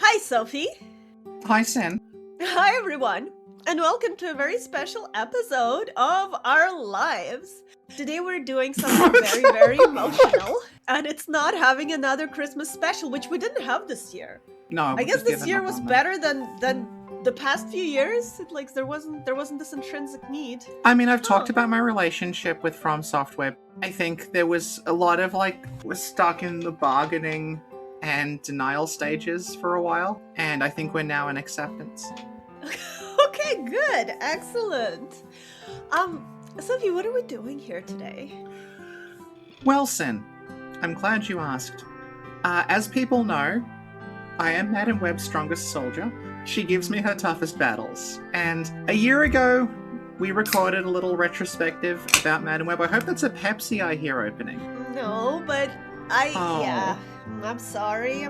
Hi, Sophie. Hi, Sin. Hi, everyone. And welcome to a very special episode of our lives. Today we're doing something very, very emotional, and it's not having another Christmas special, which we didn't have this year. No, I we've guess just this given year up was on them. better than the past few years. Like there wasn't this intrinsic need. I mean, I've talked about my relationship with From Software. I think there was a lot of we're stuck in the bargaining and denial stages for a while, and I think we're now in acceptance. Okay, good. Excellent. Sophie, what are we doing here today? Well, Sin, I'm glad you asked. As people know, I am Madam Web's strongest soldier. She gives me her toughest battles. And a year ago, we recorded a little retrospective about Madam Web. I hope that's a Pepsi I hear opening. No, but yeah. I'm sorry.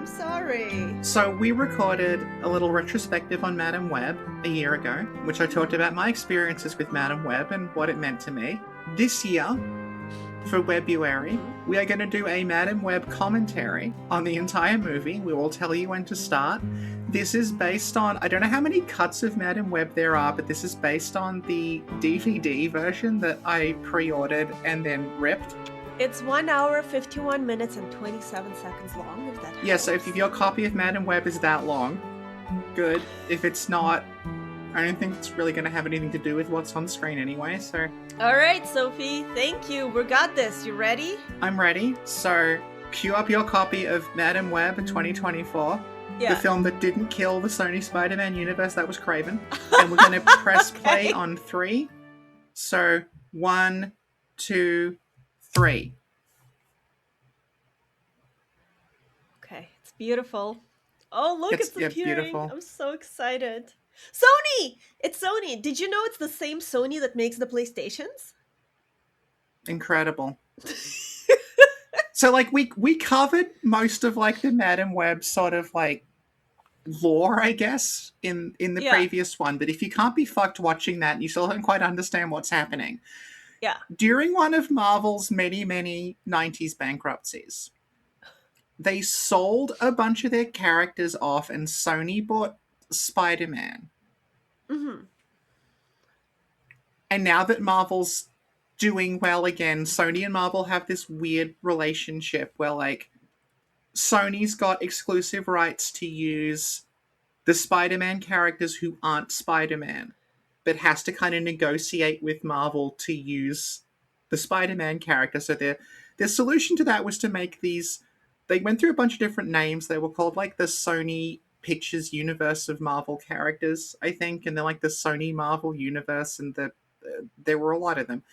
So we recorded a little retrospective on Madam Web a year ago, which I talked about my experiences with Madam Web and what it meant to me. This year, for Webuary, we are going to do a Madam Web commentary on the entire movie. We will tell you when to start. This is based on, I don't know how many cuts of Madam Web there are, but this is based on the DVD version that I pre-ordered and then ripped. It's 1 hour, 51 minutes, and 27 seconds long, if that helps. Yeah, so if your copy of Madam Web is that long, good. If it's not, I don't think it's really going to have anything to do with what's on screen anyway, so... Alright, Sophie, thank you. We got this. You ready? I'm ready. So, cue up your copy of Madam Web 2024. Yeah. The film that didn't kill the Sony Spider-Man universe, that was Craven. And we're going to press play on 3. So, 1, 2, 3. Okay, it's beautiful. Oh, look, it's appearing. Beautiful. I'm so excited. Sony! It's Sony. Did you know it's the same Sony that makes the PlayStations? Incredible. So, we covered most of, the Madam Web sort of, lore, I guess, in the previous one. But if you can't be fucked watching that, you still don't quite understand what's happening. Yeah. During one of Marvel's many, many 90s bankruptcies, they sold a bunch of their characters off and Sony bought Spider-Man. Mm-hmm. And now that Marvel's doing well again, Sony and Marvel have this weird relationship where, Sony's got exclusive rights to use the Spider-Man characters who aren't Spider-Man, but has to kind of negotiate with Marvel to use the Spider-Man character. So their solution to that was to make these... They went through a bunch of different names. They were called, the Sony Pictures Universe of Marvel characters, I think. And they're, the Sony Marvel Universe, and there were a lot of them.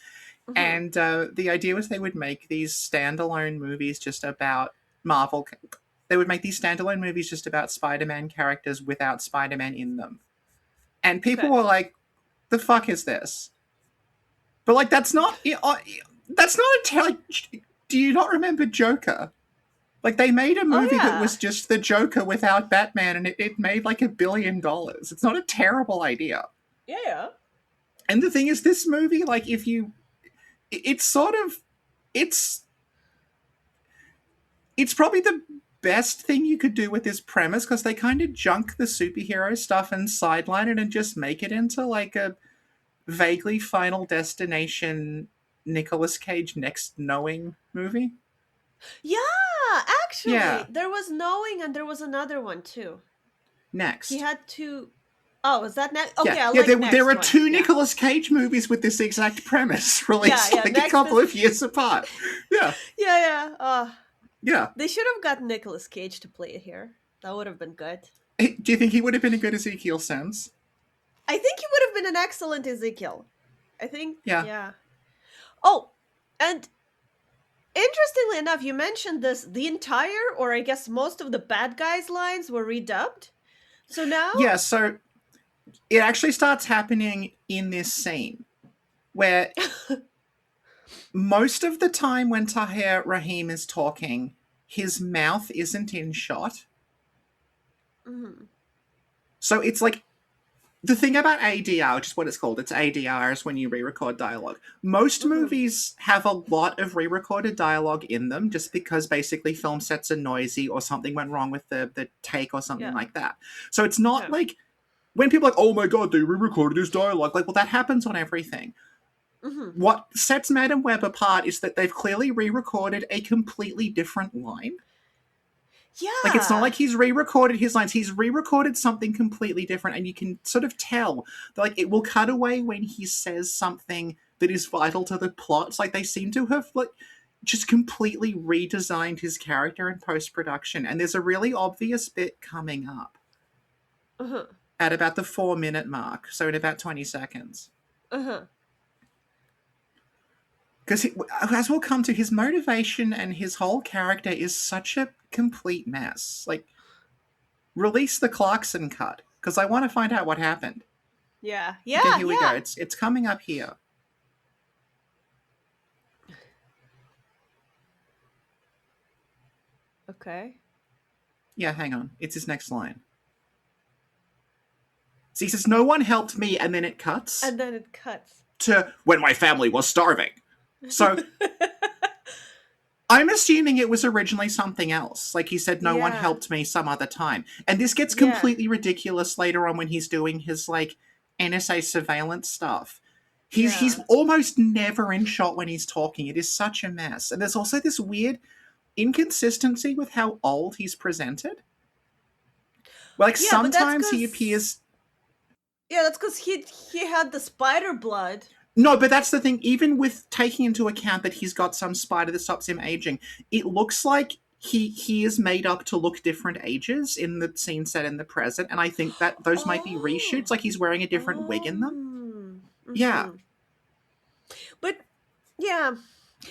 Mm-hmm. And the idea was they would make these standalone movies just about Marvel. They would make these standalone movies just about Spider-Man characters without Spider-Man in them. And people were like, the fuck is this? But, that's not... That's not a... do you not remember Joker? They made a movie that was just the Joker without Batman, and it made $1 billion. It's not a terrible idea. Yeah. And the thing is, this movie, if you... It's sort of... It's probably the best thing you could do with this premise, because they kind of junk the superhero stuff and sideline it and just make it into, a vaguely Final Destination Nicolas Cage Next Knowing movie. Yeah, actually, there was Knowing, and there was another one too. Next. He had two... Oh, is that next? Okay, there are two Nicolas Cage movies with this exact premise released a couple of years apart. Yeah. Yeah. They should have got Nicolas Cage to play it here. That would have been good. Do you think he would have been a good Ezekiel Sims? I think he would have been an excellent Ezekiel. I think. Yeah. Oh, and interestingly enough, you mentioned this. The entire, or I guess most of the bad guys' lines were redubbed. So now... Yeah, so it actually starts happening in this scene where most of the time when Tahir Rahim is talking, his mouth isn't in shot. Mm-hmm. So it's the thing about ADR, which is what it's called, it's ADR, is when you re-record dialogue. Most Mm-hmm. movies have a lot of re-recorded dialogue in them, just because basically film sets are noisy or something went wrong with the take or something Yeah. like that. So it's not Yeah. like when people are like, oh my god, they re-recorded his dialogue. Like, well, that happens on everything. Mm-hmm. What sets Madam Web apart is that they've clearly re-recorded a completely different line. Like, it's not Yeah. like he's re-recorded his lines. He's re-recorded something completely different, and you can sort of tell that, like, it will cut away when he says something that is vital to the plot. It's like they seem to have, like, just completely redesigned his character in post-production. And there's a really obvious bit coming up Uh-huh. at about the 4-minute mark, so in about 20 seconds. Uh-huh. Because, as we'll come to, his motivation and his whole character is such a complete mess. Like, release the Clarkson cut, because I want to find out what happened. Yeah. Okay, Yeah. here we go. Yeah. It's coming up here. Okay. Yeah, hang on. It's his next line. So he says, "No one helped me," and then it cuts And then it cuts. to when my family was starving. So I'm assuming it was originally something else. Like he said, "No one Yeah. helped me some other time," and this gets Yeah. completely ridiculous later on when he's doing his like NSA surveillance stuff. He's Yeah. almost never in shot when he's talking. It is such a mess, and there's also this weird inconsistency with how old he's presented. Like Yeah, but that's sometimes he because appears. he had the spider blood. No, but that's the thing. Even with taking into account that he's got some spider that stops him aging, it looks like he is made up to look different ages in the scene set in the present, and I think that those might be reshoots. Oh. Like he's wearing a different wig in them. Yeah, Mm-hmm. But yeah.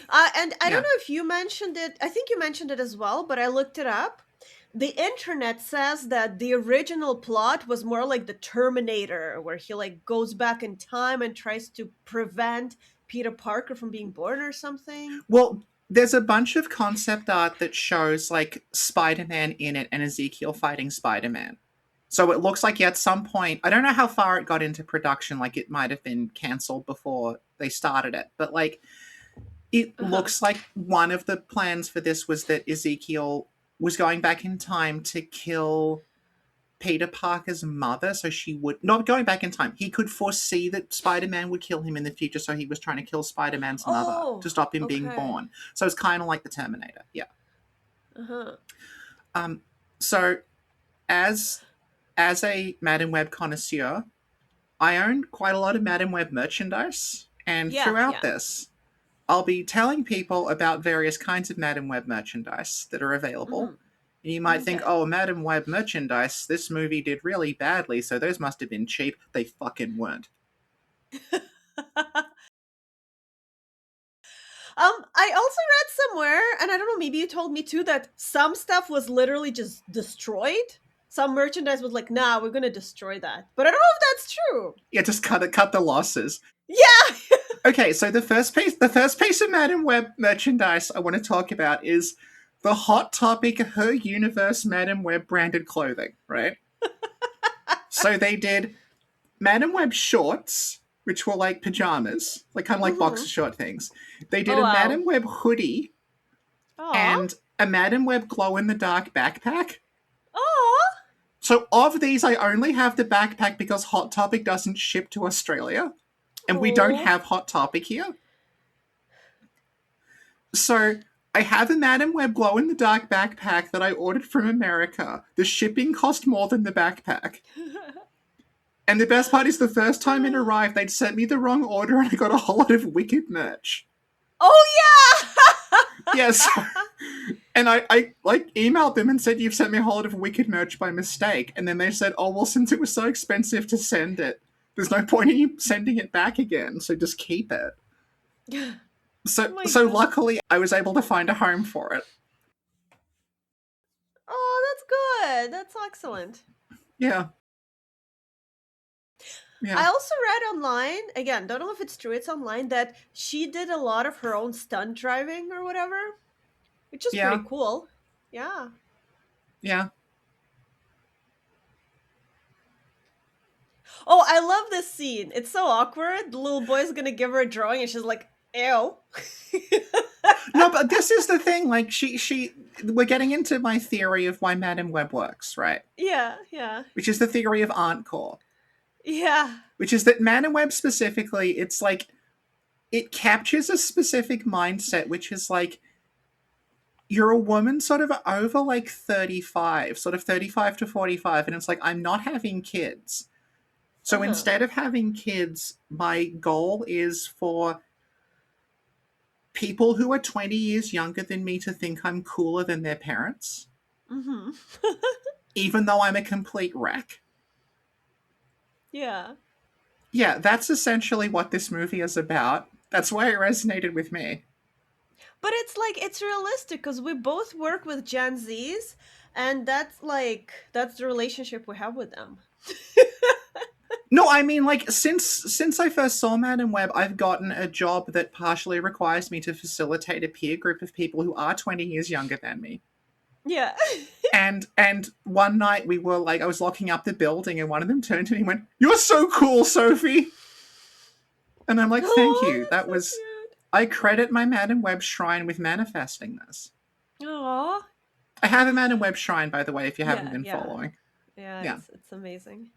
And I don't yeah. know if you mentioned it. I think you mentioned it as well, but I looked it up. The internet says that the original plot was more like the Terminator, where he like goes back in time and tries to prevent Peter Parker from being born or something. Well, there's a bunch of concept art that shows like Spider-Man in it and Ezekiel fighting Spider-Man. So it looks like at some point, I don't know how far it got into production, like it might have been cancelled before they started it, but like it Uh-huh. looks like one of the plans for this was that Ezekiel was going back in time to kill Peter Parker's mother, so she would not going back in time. He could foresee that Spider-Man would kill him in the future, so he was trying to kill Spider-Man's mother Oh, to stop him being okay. born. So it's kind of like the Terminator, yeah. Uh-huh. Um, so as as a Madam Web connoisseur, I own quite a lot of Madam Web merchandise, and Yeah, throughout yeah. this, I'll be telling people about various kinds of Madam Web merchandise that are available. Mm-hmm. And you might think, Okay. oh, Madam Web merchandise, this movie did really badly, so those must have been cheap. They fucking weren't. I also read somewhere, and I don't know, maybe you told me too, that some stuff was literally just destroyed. Some merchandise was like, nah, we're gonna destroy that. But I don't know if that's true. Yeah, just cut the losses. Yeah. Okay, so the first piece of Madam Web merchandise I want to talk about is the Hot Topic Her Universe Madam Web branded clothing, right? So they did Madam Web shorts, which were like pajamas, like kind of like boxer Mm-hmm. short things. They did Oh a wow. Madam Web hoodie Aw. and a Madam Web glow in the dark backpack. Aw. So of these, I only have the backpack because Hot Topic doesn't ship to Australia, and we don't Oh. have Hot Topic here. So I have a Madam Web glow in the dark backpack that I ordered from America. The shipping cost more than the backpack. And the best part is the first time it arrived, they'd sent me the wrong order and I got a whole lot of Wicked merch. Oh yeah. Yes. And I like emailed them and said, you've sent me a whole lot of Wicked merch by mistake. And then they said, oh, well, since it was so expensive to send it, there's no point in you sending it back again, so just keep it. Oh So my so god. luckily I was able to find a home for it. Oh, that's good. That's excellent. Yeah. I Yeah. also read online, again, don't know if it's true, it's online, that she did a lot of her own stunt driving or whatever, which is pretty Yeah. cool. Yeah. Yeah. Oh, I love this scene. It's so awkward. The little boy's gonna give her a drawing, and she's like, "Ew." No, but this is the thing. Like, we're getting into my theory of why Madame Web works, right? Yeah, yeah, Which is the theory of Auntcore, yeah. which is that Madame Web specifically, it's like it captures a specific mindset, which is like you're a woman sort of over like 35, sort of 35 to 45, and it's like, I'm not having kids. Uh So huh. instead of having kids, my goal is for people who are 20 years younger than me to think I'm cooler than their parents, Mm-hmm. even though I'm a complete wreck. Yeah. Yeah, that's essentially what this movie is about. That's why it resonated with me. But it's like it's realistic because we both work with Gen Zs, and that's the relationship we have with them. No, I mean, like, since I first saw Madam Web, I've gotten a job that partially requires me to facilitate a peer group of people who are 20 years younger than me. Yeah. And one night we were like, I was locking up the building, and one of them turned to me and went, "You're so cool, Sophie." And I'm like, "Thank Oh, you." that's That so was I credit my Madam Web shrine with manifesting this. cute. Aw. I have a Madam Web shrine, by the way, if you haven't Yeah, been yeah. following. Yeah, Yeah. it's amazing.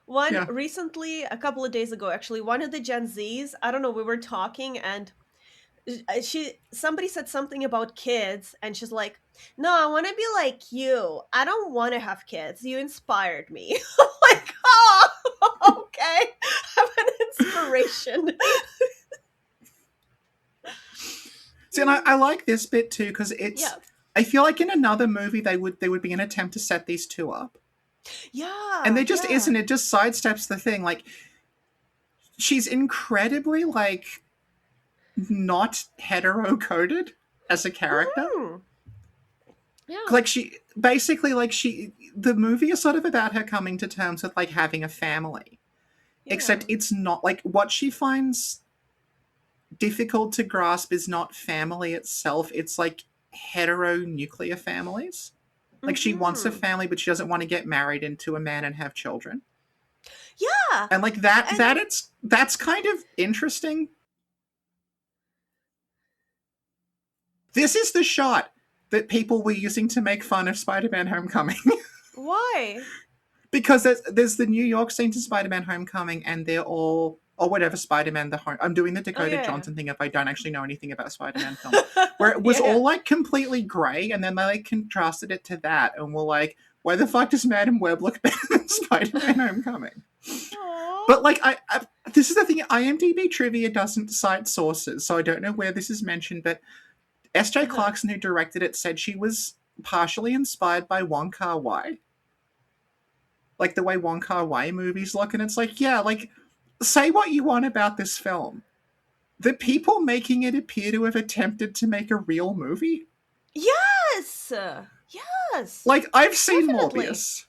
One Yeah. recently, a couple of days ago, actually, one of the Gen Zs, I don't know, we were talking and she somebody said something about kids and she's like, "No, I want to be like you. I don't want to have kids. You inspired me." I'm like, "Oh, okay. Have an inspiration." See, and I like this bit too, because Yeah. I feel like in another movie there would be an attempt to set these two up. And Yeah, there just yeah. isn't. It just sidesteps the thing. Like, she's incredibly like not hetero coded as a character. Mhm. Yeah. Like, she basically, like, the movie is sort of about her coming to terms with like having a family. Except Yeah. it's not like what she finds difficult to grasp is not family itself, it's like heteronuclear families. Like, she wants a Mhm. family, but she doesn't want to get married into a man and have children. Yeah. And like And that's kind of interesting. This is the shot that people were using to make fun of Spider-Man Homecoming. why? Because there's the New York scene to Spider-Man Homecoming, and they're all, or whatever, Spider-Man I'm doing the Oh Dakota yeah. Johnson thing if I don't actually know anything about Spider-Man films, where it was Yeah. all like completely grey, and then they like contrasted it to that, and were like, why the fuck does Madam Web look better than Spider-Man Homecoming? Aw. But like, this is the thing, IMDb trivia doesn't cite sources, so I don't know where this is mentioned, but S.J. Uh-huh. Clarkson, who directed it, said she was partially inspired by Wong Kar-wai, like the way Wong Kar-wai movies look, and it's like, yeah, like, say what you want about this film, the people making it appear to have attempted to make a real movie. Yes. Yes. Like, I've seen Definitely. Morbius.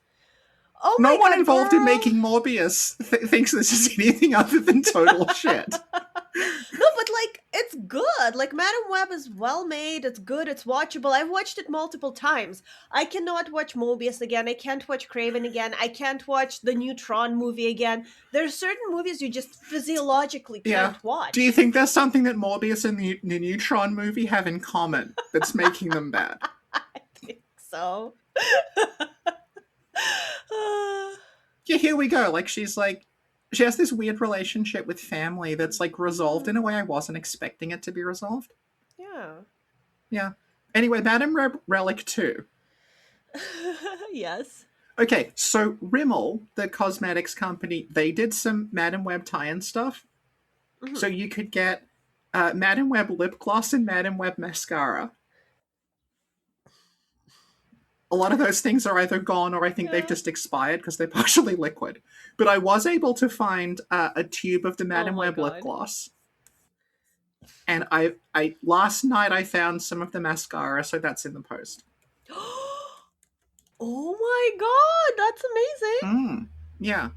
Oh No my one god, involved in girl. making Morbius thinks this is anything other than total shit. No, but like it's good. Like Madam Web is well made, it's good, it's watchable. I've watched it multiple times. I cannot watch Mobius again. I can't watch Craven again. I can't watch the new Tron movie again. There's certain movies you just physiologically Yeah. can't Do you watch. think there's something that Morbius and the Neutron movie have in common that's making them bad? I think so. Yeah, here we go. Like, she has this weird relationship with family that's like resolved in a way I wasn't expecting it to be resolved. Yeah. Yeah. Anyway, Madame Relic 2. Yes. Okay, so Rimmel, the cosmetics company, they did some Madame Web tie-in stuff. So Mhm. you could get Madame Web lip gloss and Madame Web mascara. A lot of those things are either gone or I think they've Yeah. just expired because they're partially liquid. But I was able to find a tube of the Oh Madame my Web lip god. gloss, and I last night I found some of the mascara, so that's in the post. Oh my god, that's amazing. Yeah.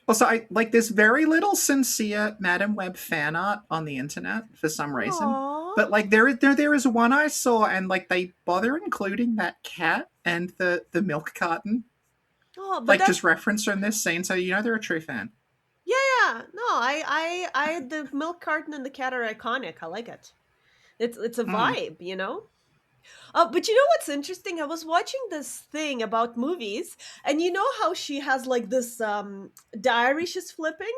Also, I like, there's very little sincere Madame Web fan art on the internet for some reason. Aww. But Oh. like there is one I saw, and like they bother including that cat and the milk carton, Oh, but like that just referenced in this scene, so you know they're a true fan. yeah, yeah. No, the milk carton and the cat are iconic. I like it. It's a Mm, vibe, you know? But you know what's interesting? I was watching this thing about movies, and you know how she has like this diary she's flipping?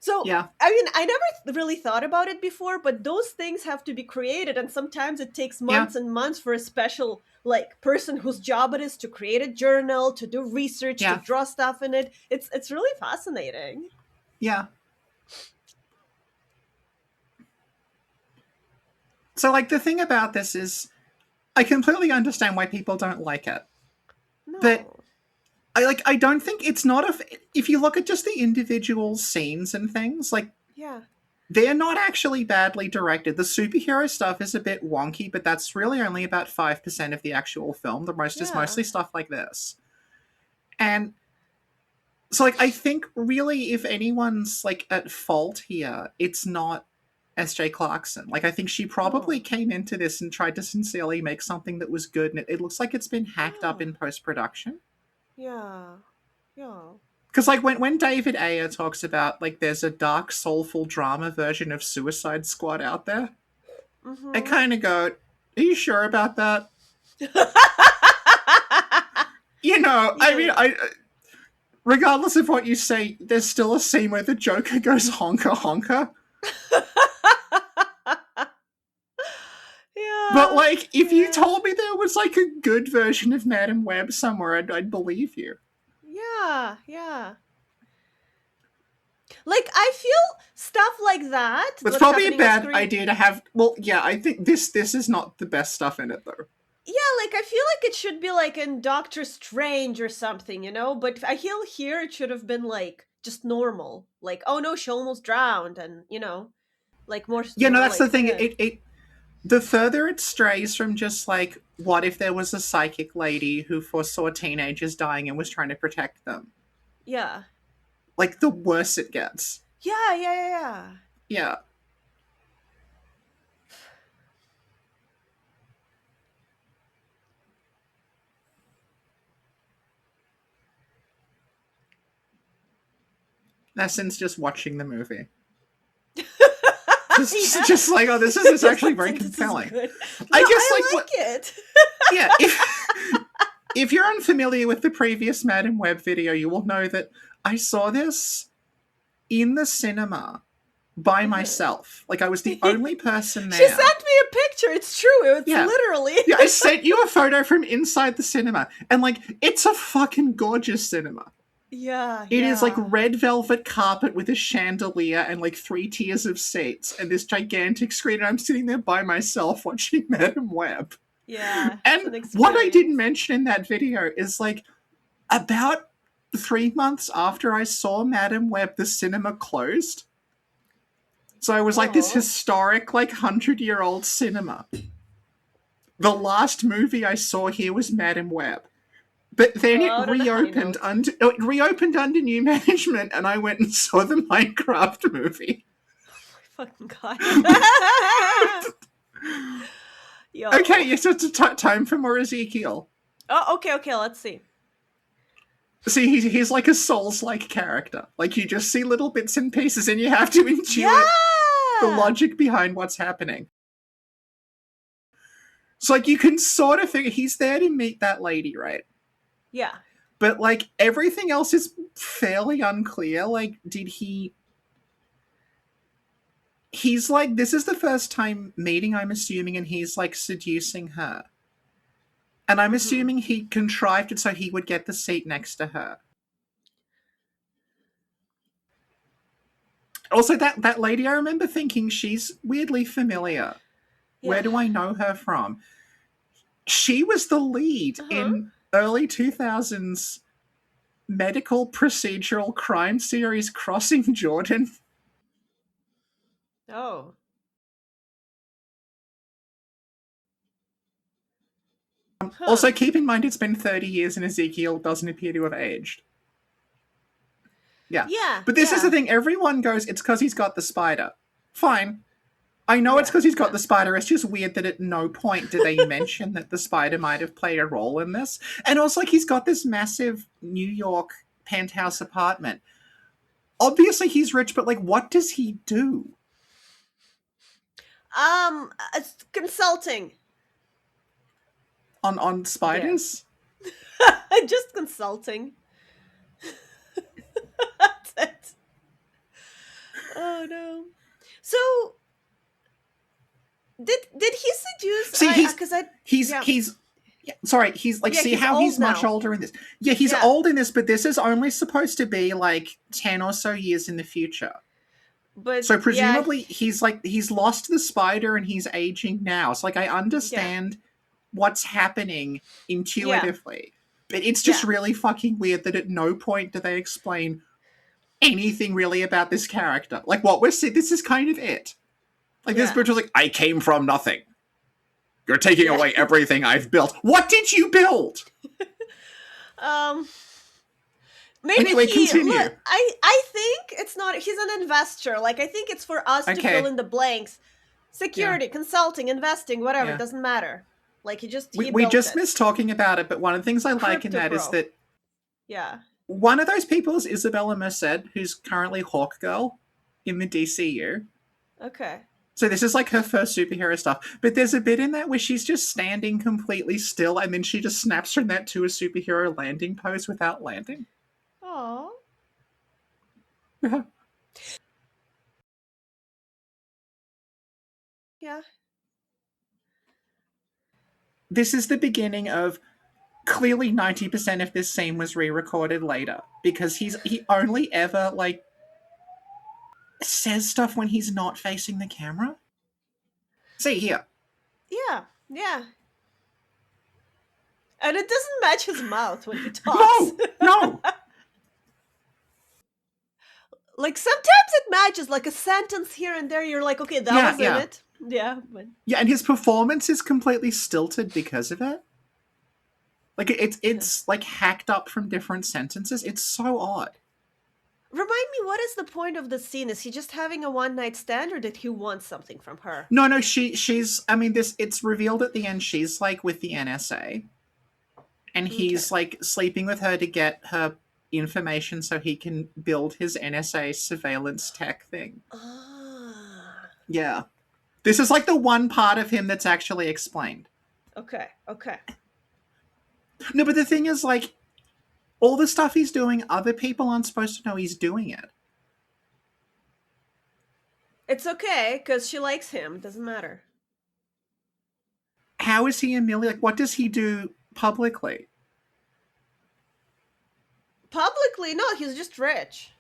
So, yeah, I mean, I never really thought about it before, but those things have to be created, and sometimes it takes yeah, months and months for a special like person whose job it is to create a journal, to do research, to yeah, draw stuff in it. It's really fascinating. yeah. So like the thing about this is, I completely understand why people don't like it, but No. I don't think it's not a. If you look at just the individual scenes and things, like Yeah. they're not actually badly directed. The superhero stuff is a bit wonky, but that's really only about 5% of the actual film. The most is Yeah. mostly stuff like this. And so like I think really if anyone's like at fault here, it's not SJ Clarkson. Like I think she probably No. came into this and tried to sincerely make something that was good, and it looks like it's been hacked up Yeah. in post-production. Yeah. Yeah. Because like when David Ayer talks about like there's a dark soulful drama version of Suicide Squad out there, I Mhm. kind of go, are you sure about that? You know, I Yeah. mean, I regardless of what you say, there's still a scene where the Joker goes honka honka. But Yeah. like, if you Yeah. told me there was like a good version of Madam Web somewhere, I'd believe you. Yeah. Yeah. Like I feel stuff like that, It's what's probably a happening on bad screen. idea to have. Well, yeah, I think this is not the best stuff in it though. Yeah, like I feel like it should be like in Doctor Strange or something, you know? But I feel here it should have been like just normal. Like, oh no, she almost drowned and, like Yeah, no, more that's the like thing. yeah. It the further it strays from just like what if there was a psychic lady who foresaw teenagers dying and was trying to protect them, Yeah. like the worse it gets. Yeah, yeah, yeah, yeah. Yeah. Essen's just watching the movie. Yeah. Just like, oh, this is Just actually like very this is compelling. good. No, I guess like I what like it. yeah, if you're unfamiliar with the previous Madam Web video, you will know that I saw this in the cinema by Uh-huh. myself. Like I was the only person She there. sent me a picture. It's true. It's Yeah. literally. Yeah, I sent you a photo from inside the cinema. And like it's a fucking gorgeous cinema. Yeah, It is like yeah. red velvet carpet with a chandelier and like 3 tiers of seats and this gigantic screen. And I'm sitting there by myself watching Madam Web. Yeah, it's And an what I didn't experience. mention in that video is like about 3 months after I saw Madam Web, the cinema closed. So it was like this Oh. historic, like 100-year-old cinema. The last movie I saw here was Madam Web. But then Go out on a high note. it reopened under new management, and I went and saw the Minecraft movie. Fucking god. Okay, Yo. yes, it's time for more Ezekiel. Oh, okay, okay, let's see. See, he's like a Souls-like character. Like you just see little bits and pieces, and you have to intuit the Yeah. logic behind what's happening. So like you can sort of figure he's there to meet that lady, right? Yeah. But like everything else is fairly unclear. Like, did he's like this is the first time meeting, I'm assuming, and he's like seducing her. And I'm Mhm. assuming he contrived it so he would get the seat next to her. Also, that lady, I remember thinking she's weirdly familiar. Where Yeah. do I know her from? She was the lead Uh-huh. in early 2000s medical procedural crime series Crossing Jordan. Oh. Huh. Also, keep in mind it's been 30 years and Ezekiel doesn't appear to have aged. Yeah. Yeah, But this is the yeah. thing everyone goes, it's because he's got the spider. Fine. I know it's Yeah, because he's got yeah. the spider. It's just weird that at no point do they mention that the spider might have played a role in this. And also, like, he's got this massive New York penthouse apartment. Obviously, he's rich, but like, what does he do It's consulting. on There. spiders? Just consulting. That's it. Oh no. So did he seduce See, I because I he's yeah. he's yeah, sorry. He's like, Yeah, see he's how he's old much now. older in this. Yeah, he's Yeah. old in this, but this is only supposed to be like 10 or so years in the future. But So yeah, presumably he's lost the spider and he's aging now. So like I yeah. understand what's happening Yeah. intuitively. But it's just Yeah. really fucking weird that at no point do they explain anything really about this character. Like what we're seeing, this is kind of it. Like this Yeah. bitch was like, I came from nothing. You're taking Yeah. away everything I've built. What did you build? um maybe Anyway, he look, continue. I think it's not he's an investor. Like I think it's for us to fill Okay. in the blanks. Yeah. Security, consulting, investing, whatever, it Yeah. doesn't matter. Like We, he we built just it. missed talking about it, but one of the things I like in Crypto that is bro. that Yeah. one of those people is Isabella Merced, who's currently Hawk Girl in the DCU. Okay. So this is like her first superhero stuff. But there's a bit in that where she's just standing completely still and then she just snaps from that to a superhero landing pose without landing. Oh. Yeah. This is the beginning of clearly 90% of this scene was re-recorded later because he only ever like says stuff when he's not facing the camera. See here. Yeah. Yeah. And it doesn't match his mouth when he talks. No, no. Like sometimes it matches, like a sentence here and there. You're like, okay, that Yeah, was in yeah. it. Yeah, but Yeah, and his performance is completely stilted because of it. Like it's yeah. it's like hacked up from different sentences. It's so odd. Remind me, what is the point of the scene? Is he just having a one night stand, or did he want something from her? No, no, she's. I mean, this. It's revealed at the end. She's like with the NSA, and Okay. he's like sleeping with her to get her information so he can build his NSA surveillance tech thing. Ah. Yeah, this is like the one part of him that's actually explained. Okay. Okay. No, but the thing is, like, all the stuff he's doing, other people aren't supposed to know he's doing it. It's okay because she likes him. Doesn't matter. How is he a million? Like, what does he do publicly? Publicly, no, he's just rich.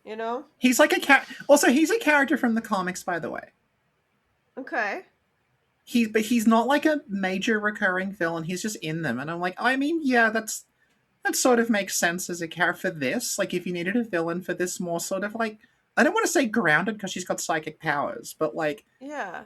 You know? He's like also he's a character from the comics, by the way. Okay. But he's not like a major recurring villain. He's just in them, and I'm like, I mean, yeah, that sort of makes sense as a character for this. Like, if you needed a villain for this more sort of like, I don't want to say grounded because she's got psychic powers, but like Yeah.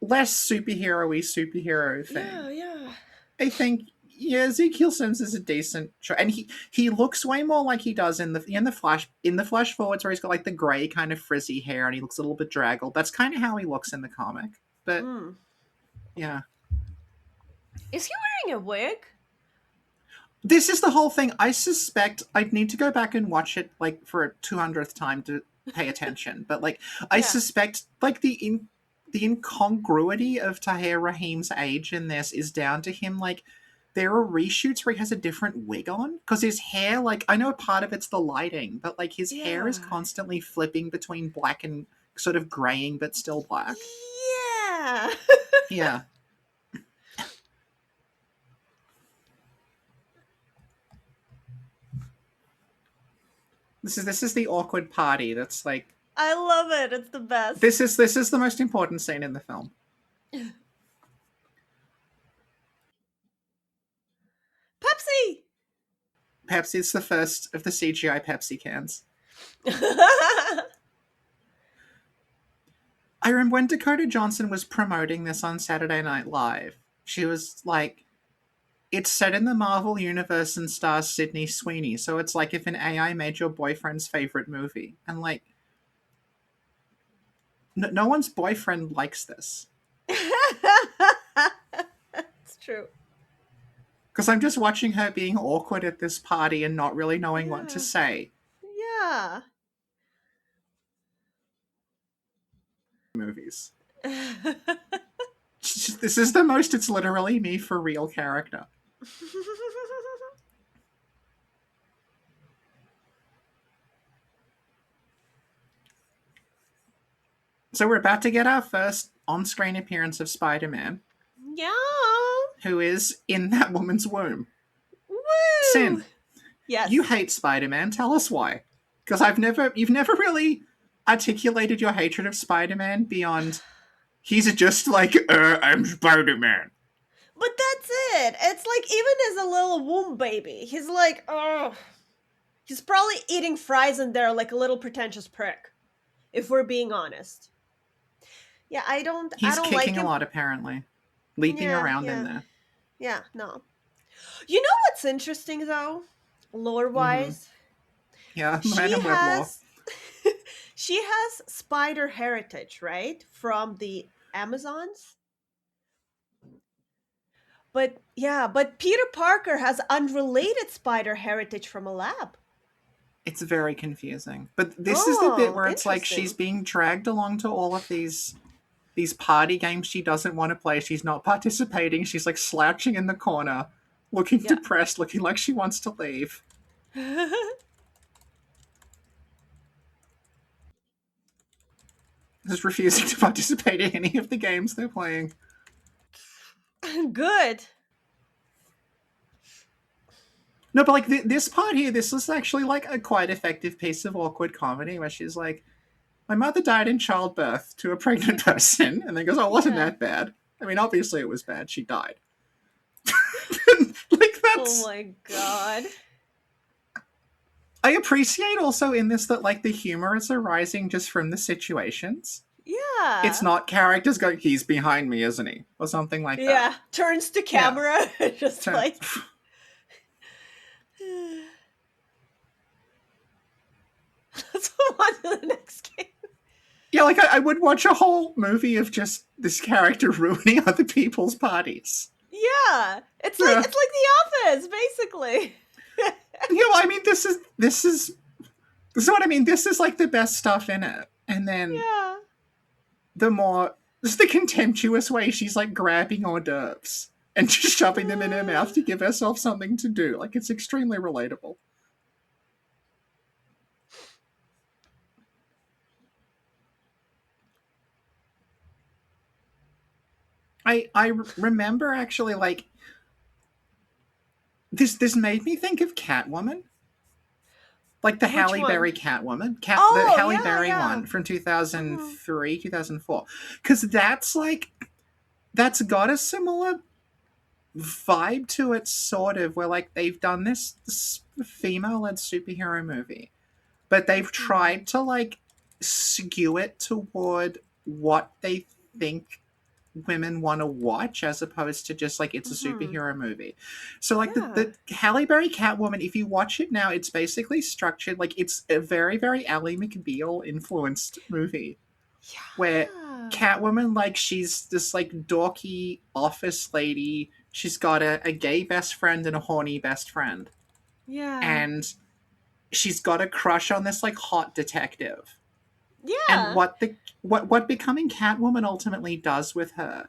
less superhero-y superhero Yeah. thing. Yeah. I think yeah, Ezekiel Sims is a decent choice, and he looks way more like he does in the flash forwards where he's got like the grey kind of frizzy hair and he looks a little bit draggled. That's kind of how he looks in the comic. But Hmm. yeah, Is he wearing a wig? this is the whole thing. I suspect I'd need to go back and watch it like for a 200th time to pay attention. But like, I Yeah. suspect like the incongruity of Tahir Rahim's age in this is down to him like there are reshoots where he has a different wig on because his hair like I know part of it's the lighting, but like his hair is Yeah. constantly flipping between black and sort of graying but still black. Yeah. Yeah. This is the awkward party that's like I love it. It's the best. this is the most important scene in the film. Pepsi. Pepsi, it's the first of the CGI Pepsi cans. I remember when Dakota Johnson was promoting this on Saturday Night Live, she was like, it's set in the Marvel universe and stars Sydney Sweeney, so it's like if an AI made your boyfriend's favorite movie. And like, no one's boyfriend likes this. It's true. Because I'm just watching her being awkward at this party and not really knowing what to Yeah. say. Yeah. Movies. This is the most it's literally me for real character. So we're about to get our first on-screen appearance of Spider-Man, Yeah. who is in that woman's womb. Woo! Sin, Yes. you hate Spider-Man. Tell us why. Because you've never really articulated your hatred of Spider-Man beyond he's just like, I'm Spider-Man. But that's it. It's like even as a little womb baby, he's like, oh, he's probably eating fries in there like a little pretentious prick. If we're being honest. Yeah, I don't He's like kicking him. a lot, apparently. Leaping around in Yeah. there. Yeah, no. You know what's interesting though? Lore wise? Yeah, She random web lore. has she has spider heritage, right? From the Amazons. But Peter Parker has unrelated spider heritage from a lab. It's very confusing. But this is the bit Oh, where it's like she's interesting. being dragged along to all of these party games she doesn't want to play. She's not participating. She's like slouching in the corner, looking Yeah. depressed, looking like she wants to leave. Just refusing to participate in any of the games they're playing. Good. No, but like this part here, this is actually like a quite effective piece of awkward comedy where she's like, my mother died in childbirth to a pregnant person, and then goes, oh, it wasn't Yeah. that bad. I mean, obviously it was bad. She died. Like, that's... Oh my god. I appreciate also in this that, like, the humor is arising just from the situations. Yeah. It's not characters going, he's behind me, isn't he? Or something like that. Yeah. Turns to camera. Just So- like let's move on to the next game. Yeah, like, I would watch a whole movie of just this character ruining other people's parties. Yeah. It's Yeah. like The Office, basically. You know, I mean, this is what I mean. This is like the best stuff in it. And then Yeah. just the contemptuous way she's like grabbing hors d'oeuvres and just shoving them in her mouth to give herself something to do. Like, it's extremely relatable. I remember actually, like, this made me think of Catwoman. Like the Which Halle one? Berry Catwoman. The Oh, Halle yeah, Berry yeah. one from 2003, 2004. Because that's got a similar vibe to it, sort of, where like they've done this female-led superhero movie, but they've tried to like skew it toward what they think women want to watch as opposed to just like it's a superhero movie. So like the Halle Berry Catwoman, if you watch it now, it's basically structured like it's a very, very Ally McBeal influenced movie. Yeah. Where Catwoman, like, she's this like dorky office lady. She's got a gay best friend and a horny best friend. Yeah. And she's got a crush on this like hot detective. Yeah. And what becoming Catwoman ultimately does with her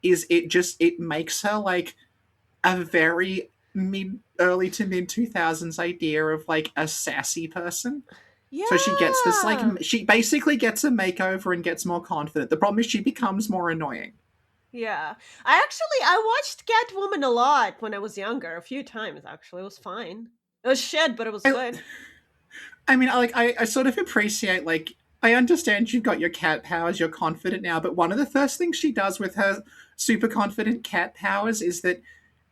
is it makes her like a very early to mid 2000s idea of like a sassy person. Yeah. So she gets this like she basically gets a makeover and gets more confident. The problem is she becomes more annoying. Yeah. I watched Catwoman a lot when I was younger, a few times actually. It was fine. It was shit, but it was good. I mean, I sort of appreciate, like, I understand you've got your cat powers, you're confident now, but one of the first things she does with her super confident cat powers is that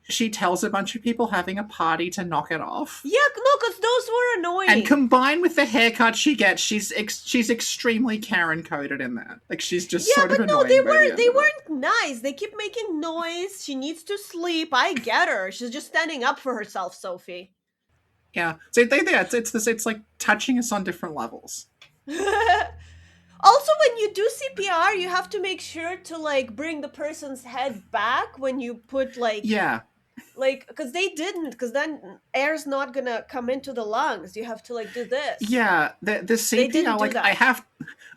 she tells a bunch of people having a party to knock it off. Yeah, no, because those were annoying. And combined with the haircut she gets, she's extremely Karen coded in that. Like, she's just sort of annoying. They weren't nice. They keep making noise. She needs to sleep. I get her. She's just standing up for herself, Sophie. Yeah, so it's like touching us on different levels. Also, when you do see CPR, you have to make sure to like bring the person's head back when you put Yeah, because they didn't, because then air's not gonna come into the lungs. You have to like do this. yeah. The They CPR, didn't do like that.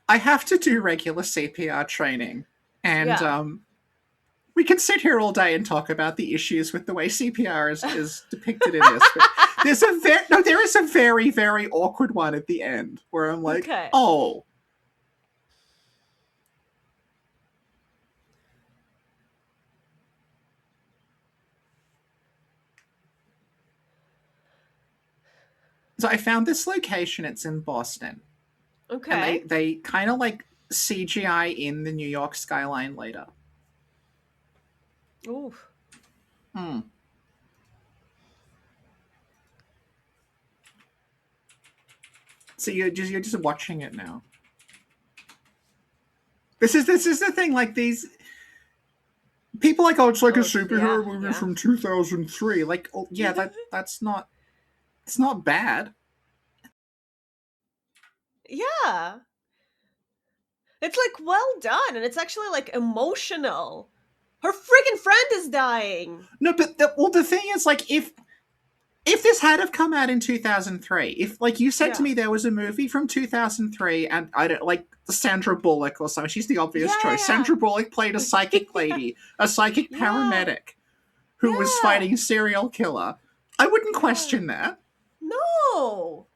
I have to do regular CPR training, and Yeah. we can sit here all day and talk about the issues with the way CPR is depicted in this, but there is a very very awkward one at the end where I'm like, Okay. oh. So I found this location. It's in Boston, and Okay. they kind of like CGI in the New York skyline later. Ooh. Hmm. So you're just watching it now. This is the thing. Like these people, like, oh, it's like a Oh, yeah, superhero movie yeah. from 2003. Like, oh yeah, that's not, it's not bad. Yeah. It's like well done, and it's actually like emotional. Her freaking friend is dying. No, but the thing is, like, if this had have come out in 2003, if like you said to Yeah. me there was a movie from 2003 and I don't like Sandra Bullock or something, she's the obvious choice. Yeah, Sandra Bullock played a psychic yeah. lady, a psychic Yeah. paramedic who was Yeah. fighting a serial killer. I wouldn't Yeah. question that. No.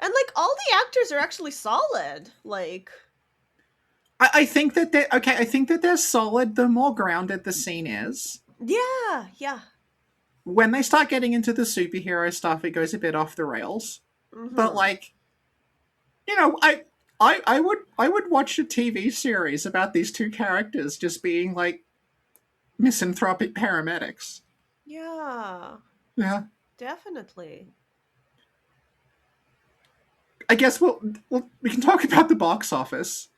And like all the actors are actually solid. Like, I think that they okay. I think that they're solid. The more grounded the scene is, yeah, yeah. when they start getting into the superhero stuff, it goes a bit off the rails. But Mhm. like, I would watch a TV series about these two characters just being like misanthropic paramedics. Yeah. Yeah, Definitely. I guess we can talk about the box office.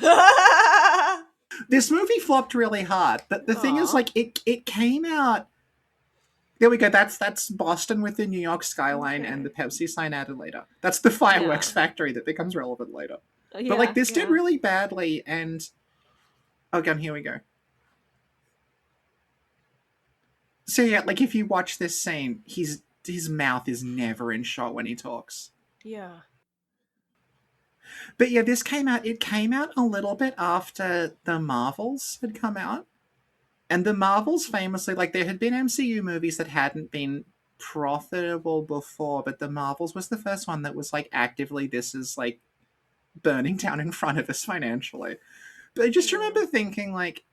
Aw. This movie flopped really hard, but the thing is, like, it came out. There we go. That's Boston with the New York skyline and the Okay. Pepsi sign added later. That's the fireworks Yeah. factory that becomes relevant later. But like Yeah, this did yeah. really badly, and okay, here we go. So yeah, like if you watch this scene, his mouth is never in shot when he talks. Yeah. But yeah, this came out. It came out a little bit after the Marvels had come out, and the Marvels famously, like, there had been MCU movies that hadn't been profitable before, but the Marvels was the first one that was like actively, this is like burning down in front of us financially. But I just Yeah. remember thinking, like,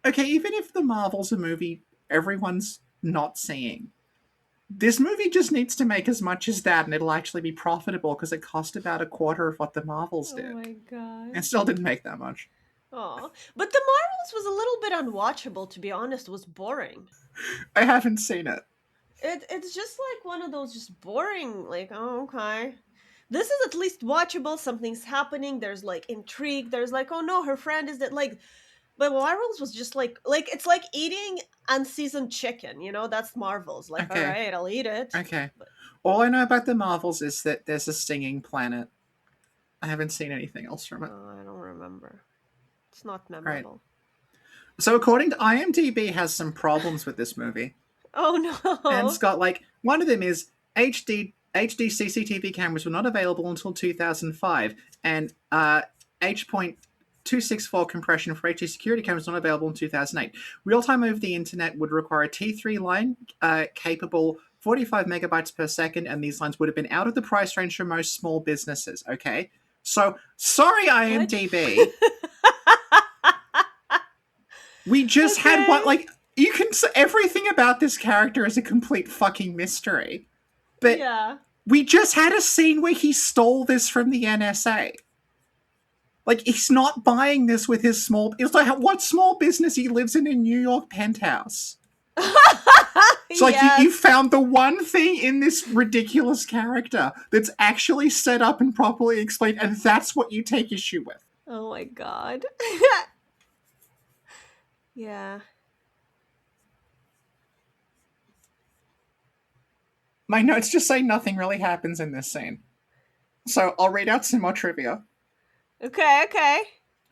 okay, even if the Marvels a movie everyone's not seeing, this movie just needs to make as much as that and it'll actually be profitable because it cost about a quarter of what the Marvels Oh did. my god. And still didn't make that much. Aw. But the Marvels was a little bit unwatchable, to be honest. It was boring. I haven't seen it. It's just like one of those just boring, like, oh, okay. This is at least watchable. Something's happening. There's like intrigue. There's like, oh no, her friend is that, like, but Marvels was just like it's like eating unseasoned chicken, you know? That's Marvels. Like, all Okay, right, I'll eat it. okay. But All I know about the Marvels is that there's a stinging planet. I haven't seen anything else from it. I don't remember. It's not Right. memorable. So according to IMDb, has some problems with this movie, Oh and no. it's got like one of them is HD CCTV cameras were not available until 2005, and H.264 compression for HD security cameras not available in 2008. Real time over the internet would require a T3 line capable 45 megabytes per second, and these lines would have been out of the price range for most small businesses. Okay, so sorry What? IMDb. We just had one, Okay. like, you can everything about this character is a complete fucking mystery. But Yeah. we just had a scene where he stole this from the NSA. Like, he's not buying this with his small. It's like, what small business he lives in a New York penthouse? So, like, you Yes. found the one thing in this ridiculous character that's actually set up and properly explained, and that's what you take issue with. Oh my god. Yeah. My notes just say nothing really happens in this scene. So I'll read out some more trivia. Okay, okay.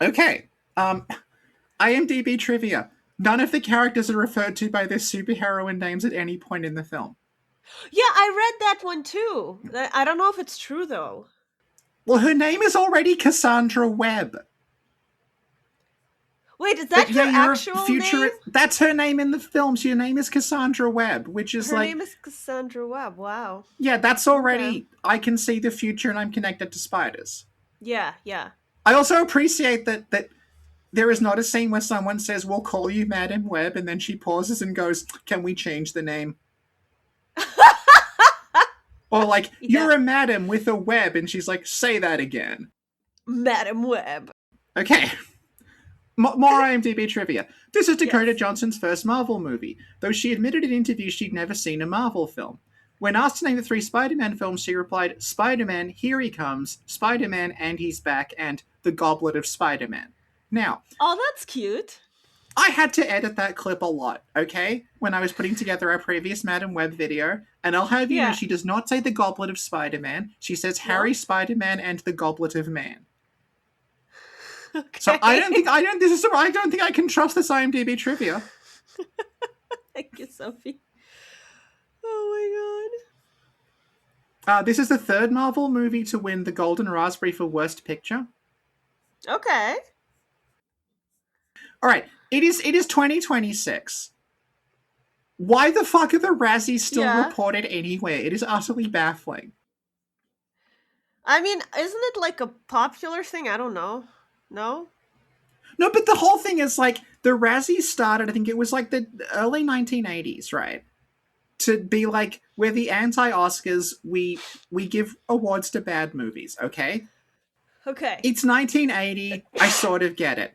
Okay. IMDb trivia. None of the characters are referred to by their superheroine names at any point in the film. Yeah, I read that one too. I don't know if it's true though. Well, her name is already Cassandra Webb. Wait, is that But yeah, her you're a actual name? future. That's her name in the film. So your name is Cassandra Webb, which is Her like, name is Cassandra Webb. Wow. yeah, that's Okay. already. I can see the future and I'm connected to spiders. Yeah, yeah. I also appreciate that there is not a scene where someone says, "We'll call you Madam Webb," and then she pauses and goes, "Can we change the name?" Or like, Yeah. "You're a madam with a web," and she's like, "Say that again." Madam Web. Okay. More IMDb trivia. This is Dakota Yes. Johnson's first Marvel movie, though she admitted in interviews she'd never seen a Marvel film. When asked to name the three Spider-Man films, she replied, Spider-Man, Here He Comes, Spider-Man, and He's Back, and The Goblet of Spider-Man. Now, Oh, that's cute. I had to edit that clip a lot, okay? When I was putting together our previous Madam Web video, and I'll have you know Yeah. she does not say the Goblet of Spider-Man. She says Harry No? Spider-Man and the Goblet of Man. So Okay. I don't think I can trust this IMDb trivia. Thank you, Sophie. Oh This is the third Marvel movie to win the Golden Raspberry for Worst Picture. my god. Okay. All right, it is 2026. Why the fuck are the Razzies still Yeah. reported anywhere? It is utterly baffling. I mean, isn't it like a popular thing? I don't know. No? No, but the whole thing is like the Razzies started. I think it was like the early 1980s, right? To be like we're the anti-Oscars. We give awards to bad movies. Okay, Okay. it's 1980. I sort of get it.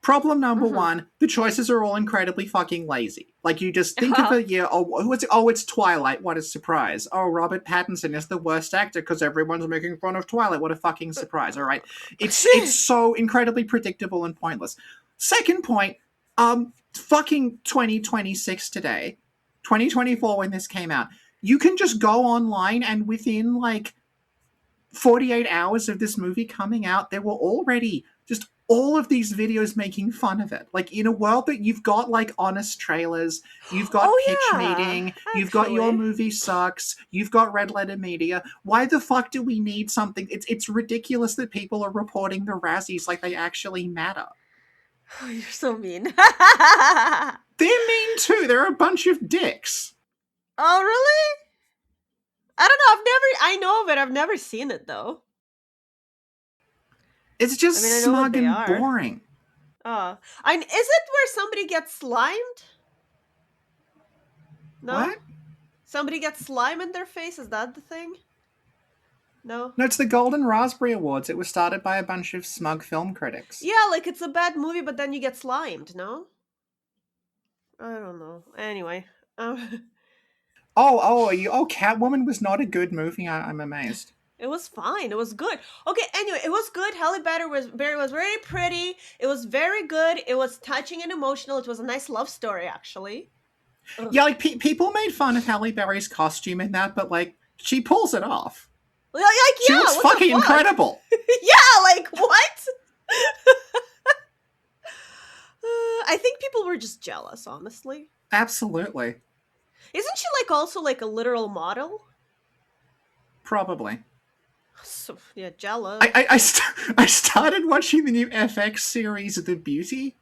Problem number Mm-hmm. one, the choices are all incredibly fucking lazy. Like, you just think of Uh, a year, oh, it's Twilight, what a surprise. Oh, Robert Pattinson is the worst actor because everyone's making fun of Twilight, what a fucking surprise, alright? It's so incredibly predictable and pointless. Second point, fucking 2026 today, 2024 when this came out, you can just go online and within, like, 48 hours of this movie coming out, there were already just all of these videos making fun of it. Like, in a world that you've got like honest trailers, you've got oh pitch yeah. meeting, you've got your Actually. movie sucks, you've got red letter media. Why the fuck do we need something? It's ridiculous that people are reporting the Razzies like they actually matter. Oh, you're so mean. They're mean too. They're a bunch of dicks. Oh really? I don't know. I know of it. I've never seen it though. It's just I mean, I know what smug they and are. boring. Is it where somebody gets slimed? No? What? Somebody gets slime in their face? Is that the thing? No? No, it's the Golden Raspberry Awards. It was started by a bunch of smug film critics. Yeah, like it's a bad movie, but then you get slimed, no? I don't know. Anyway. Catwoman was not a good movie. I'm amazed. It was fine. It was good. Okay, anyway, it was good. Berry was very pretty. It was very good. It was touching and emotional. It was a nice love story, actually. Ugh. Yeah, like people made fun of Halle Berry's costume in that, but like she pulls it off. Like, She yeah, looks what the fucking fuck? incredible. Yeah, like what? I think people were just jealous, honestly. Absolutely, Isn't she like also like a literal model? probably. So, yeah, jealous. I started watching the new FX series The Beauty,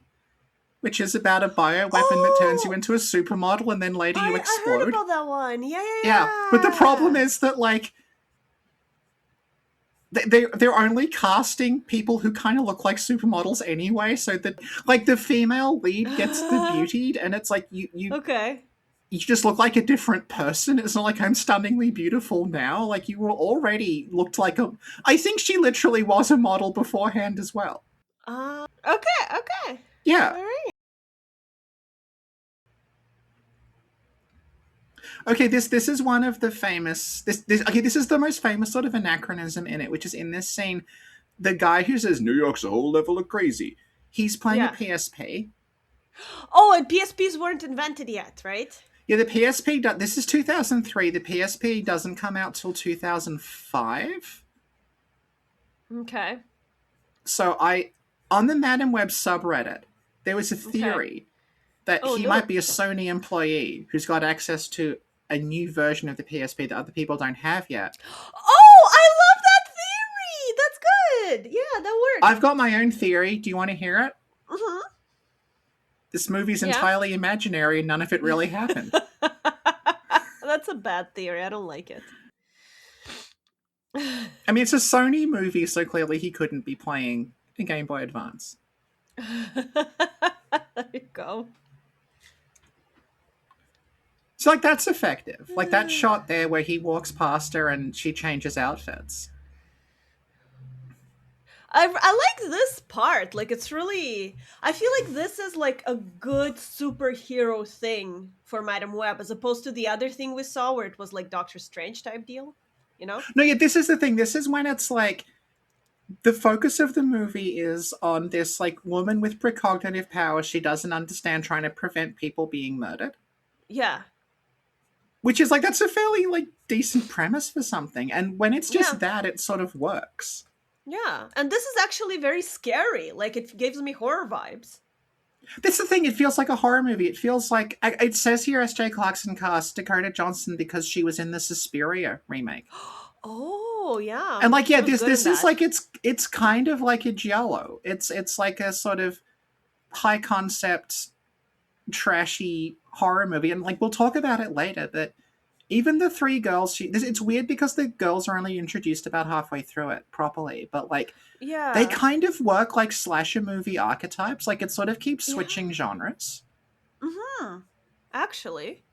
which is about a bioweapon that turns you Oh! into a supermodel and then later you I heard explode. about that one. Yeah, yeah, Yeah, yeah. but the problem is that like they're only casting people who kind of look like supermodels anyway, so that like the female lead gets the beautied, and it's like Okay. you just look like a different person. It's not like I'm stunningly beautiful now. Like you were already looked like a. I think she literally was a model beforehand as well. Okay, okay. Yeah. All right. Okay, this is one of the famous this is the most famous sort of anachronism in it, which is in this scene, the guy who says New York's a whole level of crazy. He's playing Yeah. a PSP. Oh, and PSPs weren't invented yet, right? Yeah, the PSP. This is 2003. The PSP doesn't come out till 2005. Okay. So on the Madam Web subreddit, there was a Okay. theory that Oh he might no. be a Sony employee who's got access to a new version of the PSP that other people don't have yet. Oh, I love that theory. That's good. Yeah, that I've works. got my own theory. Do you want to hear it? Mm-hmm. This movie's Yeah. entirely imaginary and none of it really happened. That's a bad theory. I don't like it. I mean, it's a Sony movie, so clearly he couldn't be playing a Game Boy Advance. There you go. So, like, that's effective. Like, that shot there where he walks past her and she changes outfits. I like this part. Like, it's really. I feel like this is like a good superhero thing for Madam Web, as opposed to the other thing we saw where it was like Doctor Strange type deal. You know? No, yeah, this is the thing. This is when it's like the focus of the movie is on this like woman with precognitive powers she doesn't understand trying to prevent people being murdered. Yeah. Which is like that's a fairly like decent premise for something. And when it's Yeah. just that, it sort of works. Yeah. And this is actually very scary. Like, it gives me horror vibes. That's the thing, it feels like a horror movie. It feels like it says here S.J. Clarkson cast Dakota Johnson because she was in the Suspiria remake. Oh, yeah. And like, She yeah, was good in this is that. like it's kind of like a giallo. It's like a sort of high concept trashy horror movie, and like we'll talk about it later. That even the three girls, it's weird because the girls are only introduced about halfway through it properly, but like they Yeah. kind of work like slasher movie archetypes. Like it sort of keeps Yeah. switching genres. Mm-hmm. Actually.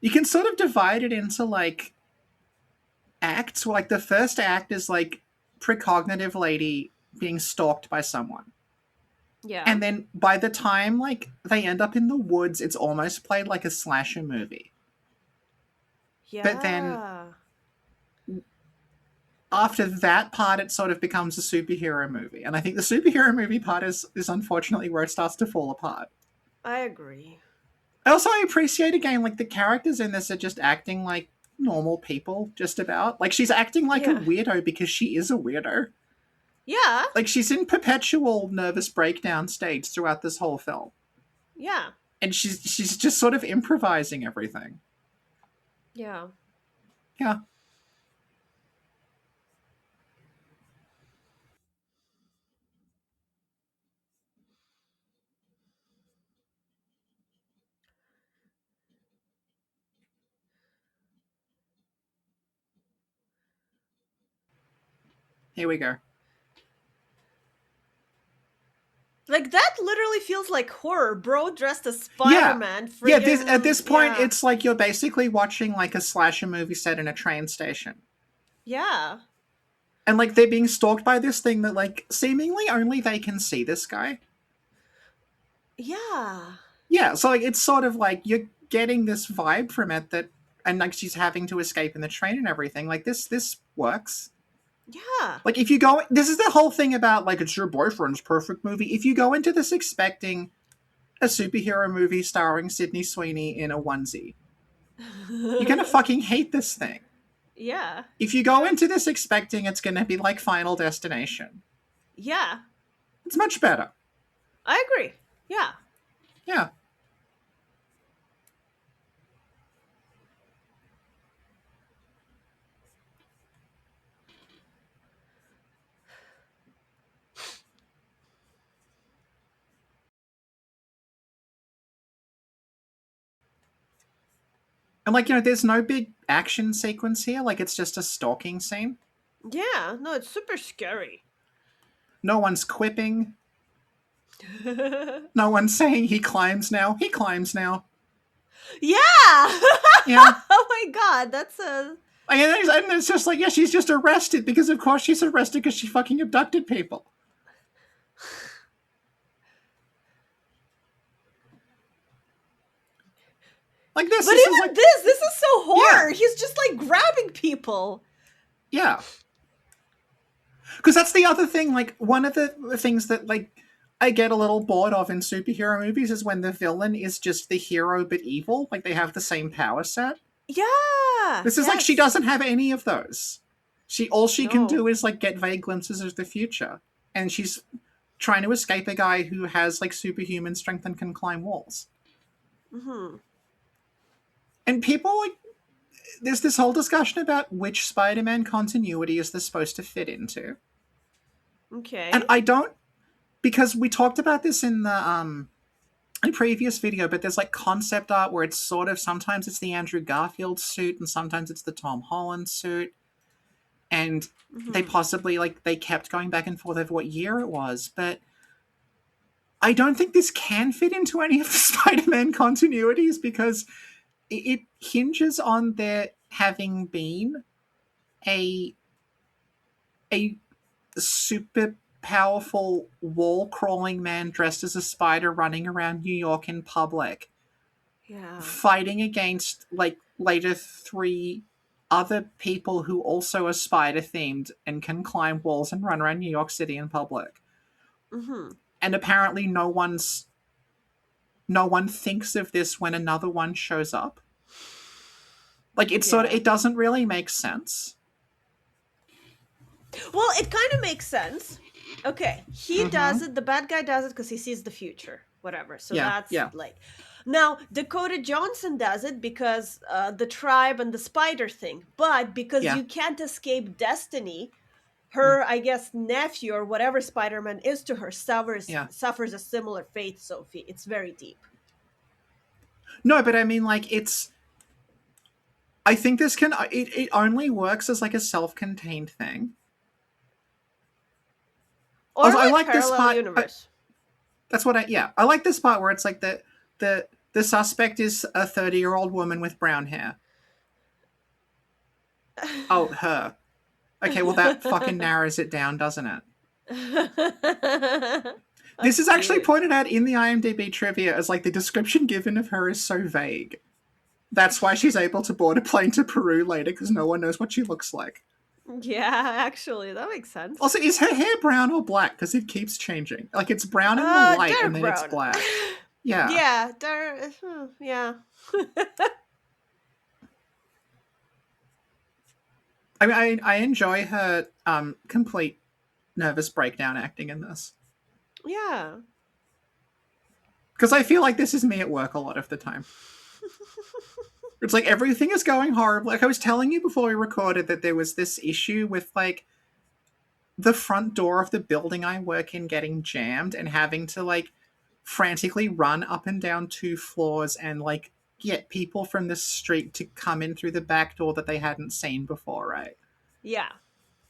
You can sort of divide it into like acts. Like the first act is like precognitive lady being stalked by someone. Yeah. And then by the time like they end up in the woods, it's almost played like a slasher movie. But then Yeah. after that part, it sort of becomes a superhero movie. And I think the superhero movie part is unfortunately where it starts to fall apart. I agree. I appreciate again, like the characters in this are just acting like normal people, just about. Like she's acting like a Yeah. weirdo because she is a weirdo. Yeah. Like she's in perpetual nervous breakdown stage throughout this whole film. Yeah. And she's just sort of improvising everything. Yeah. Yeah. Here we go. Like, that literally feels like horror. Bro dressed as Yeah. Spider-Man. Yeah, at Friggin'. this point Yeah. it's like you're basically watching like a slasher movie set in a train station. Yeah. And like they're being stalked by this thing that like seemingly only they can see this guy. Yeah. Yeah, so like it's sort of like you're getting this vibe from it that and like she's having to escape in the train and everything. Like this works. Yeah. Like if you go this is the whole thing about like it's your boyfriend's perfect movie. If you go into this expecting a superhero movie starring Sydney Sweeney in a onesie, you're gonna fucking hate this thing. Yeah. If you go into this expecting it's gonna be like Final Destination, Yeah. it's much better. I agree. Yeah. Yeah. And like, there's no big action sequence here. Like, it's just a stalking scene. Yeah. No, it's super scary. No one's quipping. No one's saying he climbs now. He climbs now. Yeah. Yeah. Oh my god, that's a. And it's just like, yeah, she's just arrested because, of course, she's arrested because she fucking abducted people. Like, this But is even like, this is so horror. Yeah. He's just like grabbing people. yeah. Because that's the other thing. Like, one of the things that, like, I get a little bored of in superhero movies is when the villain is just the hero but evil. Like they have the same power set. Yeah. This is like she Yes. doesn't have any of those. All she can No. do is like get vague glimpses of the future, and she's trying to escape a guy who has like superhuman strength and can climb walls. Hmm. And people like there's this whole discussion about which Spider-Man continuity is this supposed to fit into, and Okay. I don't because we talked about this in the a previous video, but there's like concept art where it's sort of sometimes it's the Andrew Garfield suit and sometimes it's the Tom Holland suit, and they Hmm. possibly like they kept going back and forth over what year it was, but I don't think this can fit into any of the Spider-Man continuities because it hinges on there having been a a super powerful wall crawling man dressed as a spider running around New York in public Yeah. fighting against like later three other people who also are spider themed and can climb walls and run around New York City in public. Hmm. And apparently no one thinks of this when another one shows up. Like Yeah. it doesn't really make sense. Well, it kind of makes sense. Okay, he Mm-hmm. does it. The bad guy does it because he sees the future, whatever. So Yeah, that's yeah. like, now Dakota Johnson does it because the tribe and the spider thing. But because Yeah. you can't escape destiny, her, I guess, nephew or whatever Spider-Man is to her Yeah. suffers a similar fate. Sophie, it's very deep. No, but I mean like I think this can it only works as like a self-contained thing. Or Also, I like like this parallel part. universe. That's what I like this part where it's like the suspect is a 30-year-old woman with brown hair. Oh, her. Okay, well that fucking narrows it down, doesn't it? This That's is actually cute. pointed out in the IMDb trivia as like the description given of her is so vague. That's why she's able to board a plane to Peru later because no one knows what she looks like. Yeah, actually, that makes sense. Also, is her hair brown or black? Because it keeps changing. Like it's brown in the light and Dark then it's brown. black. Yeah. Yeah, dark. Yeah. I mean, I enjoy her complete nervous breakdown acting in this Yeah. because I feel like this is me at work a lot of the time. It's like everything is going horribly. Like I was telling you before we recorded that there was this issue with like the front door of the building I work in getting jammed and having to like frantically run up and down 2 floors and like get people from the street to come in through the back door that they hadn't seen before, right? Yeah.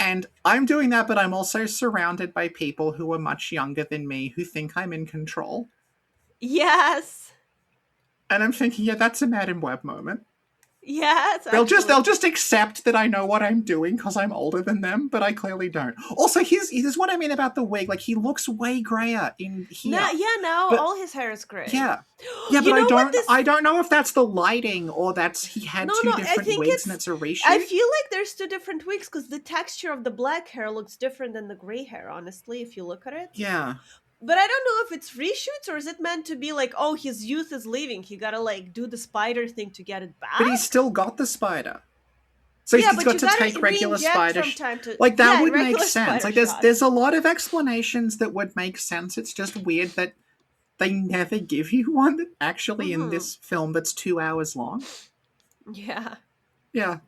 And I'm doing that, but I'm also surrounded by people who are much younger than me who think I'm in control. Yes. And I'm thinking, yeah, that's a Madam Web moment. Yes, They'll actually. just accept that I know what I'm doing because I'm older than them, but I clearly don't. Also, here's what I mean about the wig. Like he looks way grayer in Now, here. yeah, now But all his hair is gray. yeah. Yeah, but You know what this I don't know if that's the lighting or that's he had No, two no, I different think wigs and it's it's a I reshoot. feel like there's two different wigs because the texture of the black hair looks different than the gray hair, honestly, if you look at it. Yeah. But I don't know if it's reshoots or is it meant to be like, oh, his youth is leaving. He gotta like do the spider thing to get it But he's back. still got the spider. So Yeah, he's but got you to gotta take regular re-inject spider. from time to Like that yeah, would make regular sense. spider Like shots. there's a lot of explanations that would make sense. It's just weird that they never give you one that actually in Mm-hmm. this film that's 2 hours long. Yeah. Yeah.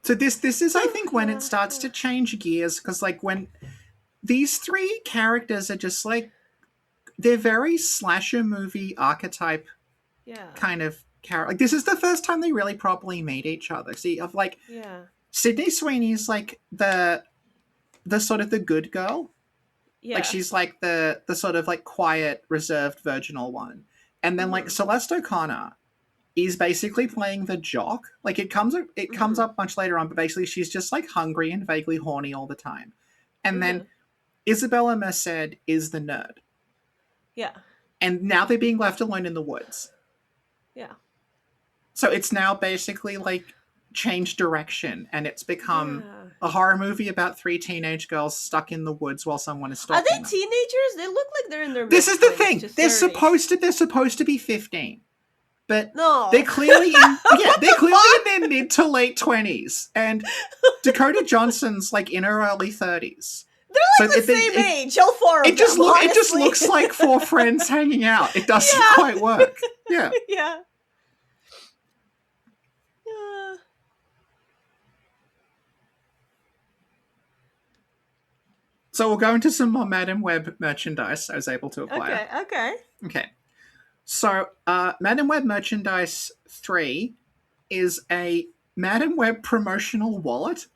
So this is So I think when it yeah, starts yeah, to change gears because like when these three characters are just like they're very slasher movie archetype yeah, kind of character. Like this is the first time they really properly meet each other. See, of like yeah, Sydney Sweeney's like the sort of the good girl. Like yeah. she's like the sort of like quiet, reserved, virginal one. And then like Mm-hmm. Celeste O'Connor is basically playing the jock. Like it comes Mm-hmm. up much later on, but basically she's just like hungry and vaguely horny all the time. And Mm-hmm. then Isabella Merced is the nerd. Yeah, And now they're being left alone in the woods. yeah. So it's now basically like changed direction and it's become Yeah. a horror movie about three teenage girls stuck in the woods while someone is Are stalking they them. teenagers? They look like they're in their This mid is the 20s thing. to They're 30s. supposed to be 15. But they're No. clearly in What they're the clearly fuck? in their mid to late 20s. And Dakota Johnson's like in her early 30s. They're So like the same age, all four of them, it just honestly. looks like four friends hanging out. It doesn't Yeah. quite work. Yeah. Yeah. Yeah. So we'll go into some more Madame Web merchandise I was able to acquire. Okay. Okay. So Madame Web merchandise 3 is a Madame Web promotional wallet.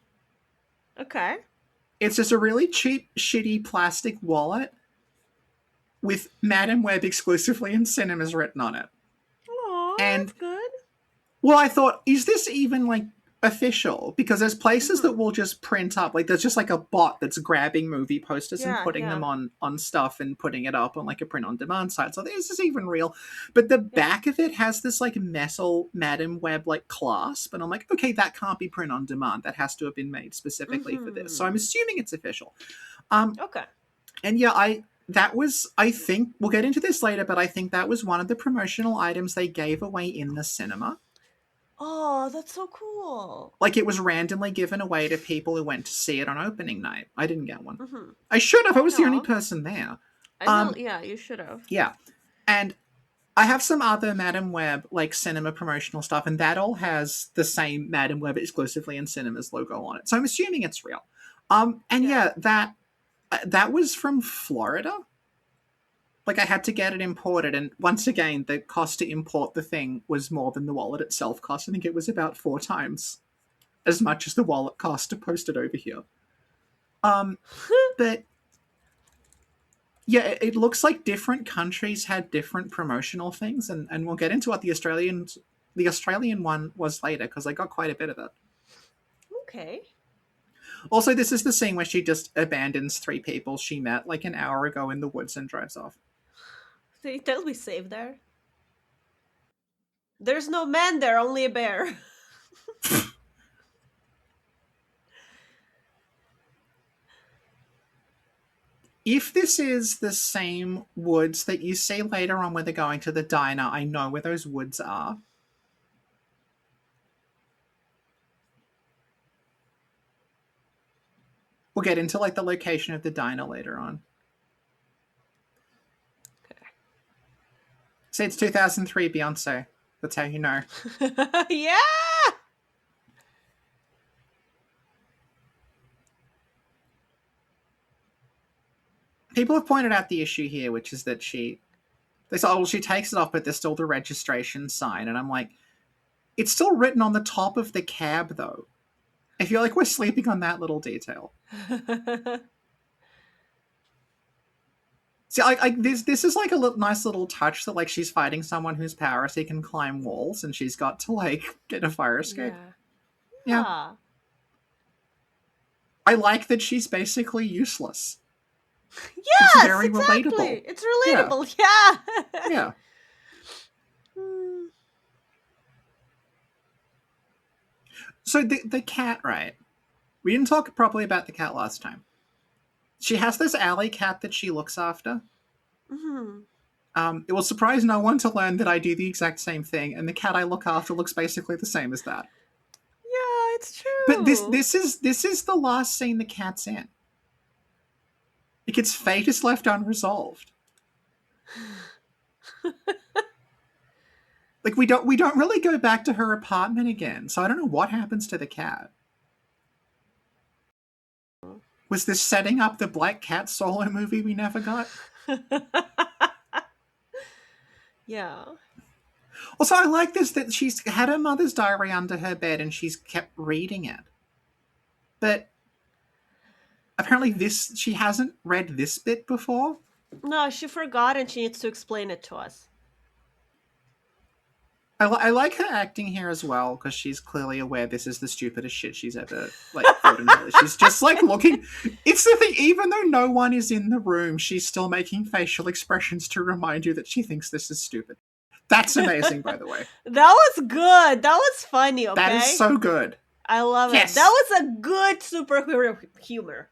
Okay. It's just a really cheap, shitty plastic wallet with Madame Web exclusively in cinemas written on it. Oh, And that's good. well, I thought, is this even like official? Because there's places Mhm. that will just print up, like there's just like a bot that's grabbing movie posters and Yeah, putting yeah. them on stuff and putting it up on like a print on demand site. So is this even real? But the back of it has this like metal Madame Web like clasp, and I'm like, okay, that can't be print on demand. That has to have been made specifically for this. So I'm assuming it's official. Okay. And yeah, I think we'll get into this later, but I think that was one of the promotional items they gave away in the cinema. Oh, that's so cool. Like it was randomly given away to people who went to see it on opening night. I didn't get one. Mm-hmm. I should have. I was the only Aw. person there. I know. Yeah, you should have. Yeah. And I have some other Madame Web like cinema promotional stuff, and that all has the same Madame Web exclusively in cinemas logo on it. So I'm assuming it's real. And yeah, that was from Florida. Like I had to get it imported, and once again, the cost to import the thing was more than the wallet itself cost. I think it was about 4 times as much as the wallet cost to post it over here. But yeah, it looks like different countries had different promotional things, and we'll get into what the Australian one was later because I got quite a bit of it. Okay. Also, this is the scene where she just abandons 3 people she met like an hour ago in the woods and drives off. So they'll be safe there. There's no man there, only a bear. If this is the same woods that you see later on where they're going to the diner, I know where those woods are. We'll get into like the location of the diner later on. Okay. See, it's 2003 Beyonce. That's how you know. Yeah. People have pointed out the issue here, which is that they say, oh, well, she takes it off, but there's still the registration sign. And I'm like, it's still written on the top of the cab, though. I feel like we're sleeping on that little detail. See, this is like a nice little touch that like she's fighting someone whose powers he can climb walls, and she's got to like get a fire escape. Yeah. I like that she's basically useless. Yes, it's very exactly. relatable. It's relatable. Yeah. Yeah. So the cat, right? We didn't talk properly about the cat last time. She has this alley cat that she looks after. Mm-hmm. It will surprise no one to learn that I do the exact same thing, and the cat I look after looks basically the same as that. Yeah, it's true. But this is the last scene the cat's in. Like its fate is left unresolved. Like we don't really go back to her apartment again, so I don't know what happens to the cat. Was this setting up the Black Cat solo movie we never got? Yeah. Also, I like this that she's had her mother's diary under her bed and she's kept reading it. But apparently she hasn't read this bit before. No, she forgot and she needs to explain it to us. I like her acting here as well because she's clearly aware this is the stupidest shit she's ever like thought in her life. She's just like looking. It's the thing. Even though no one is in the room, she's still making facial expressions to remind you that she thinks this is stupid. That's amazing, by the way. That was good. That was funny, okay? That is so good. I love Yes. it. That was a good superhero humor.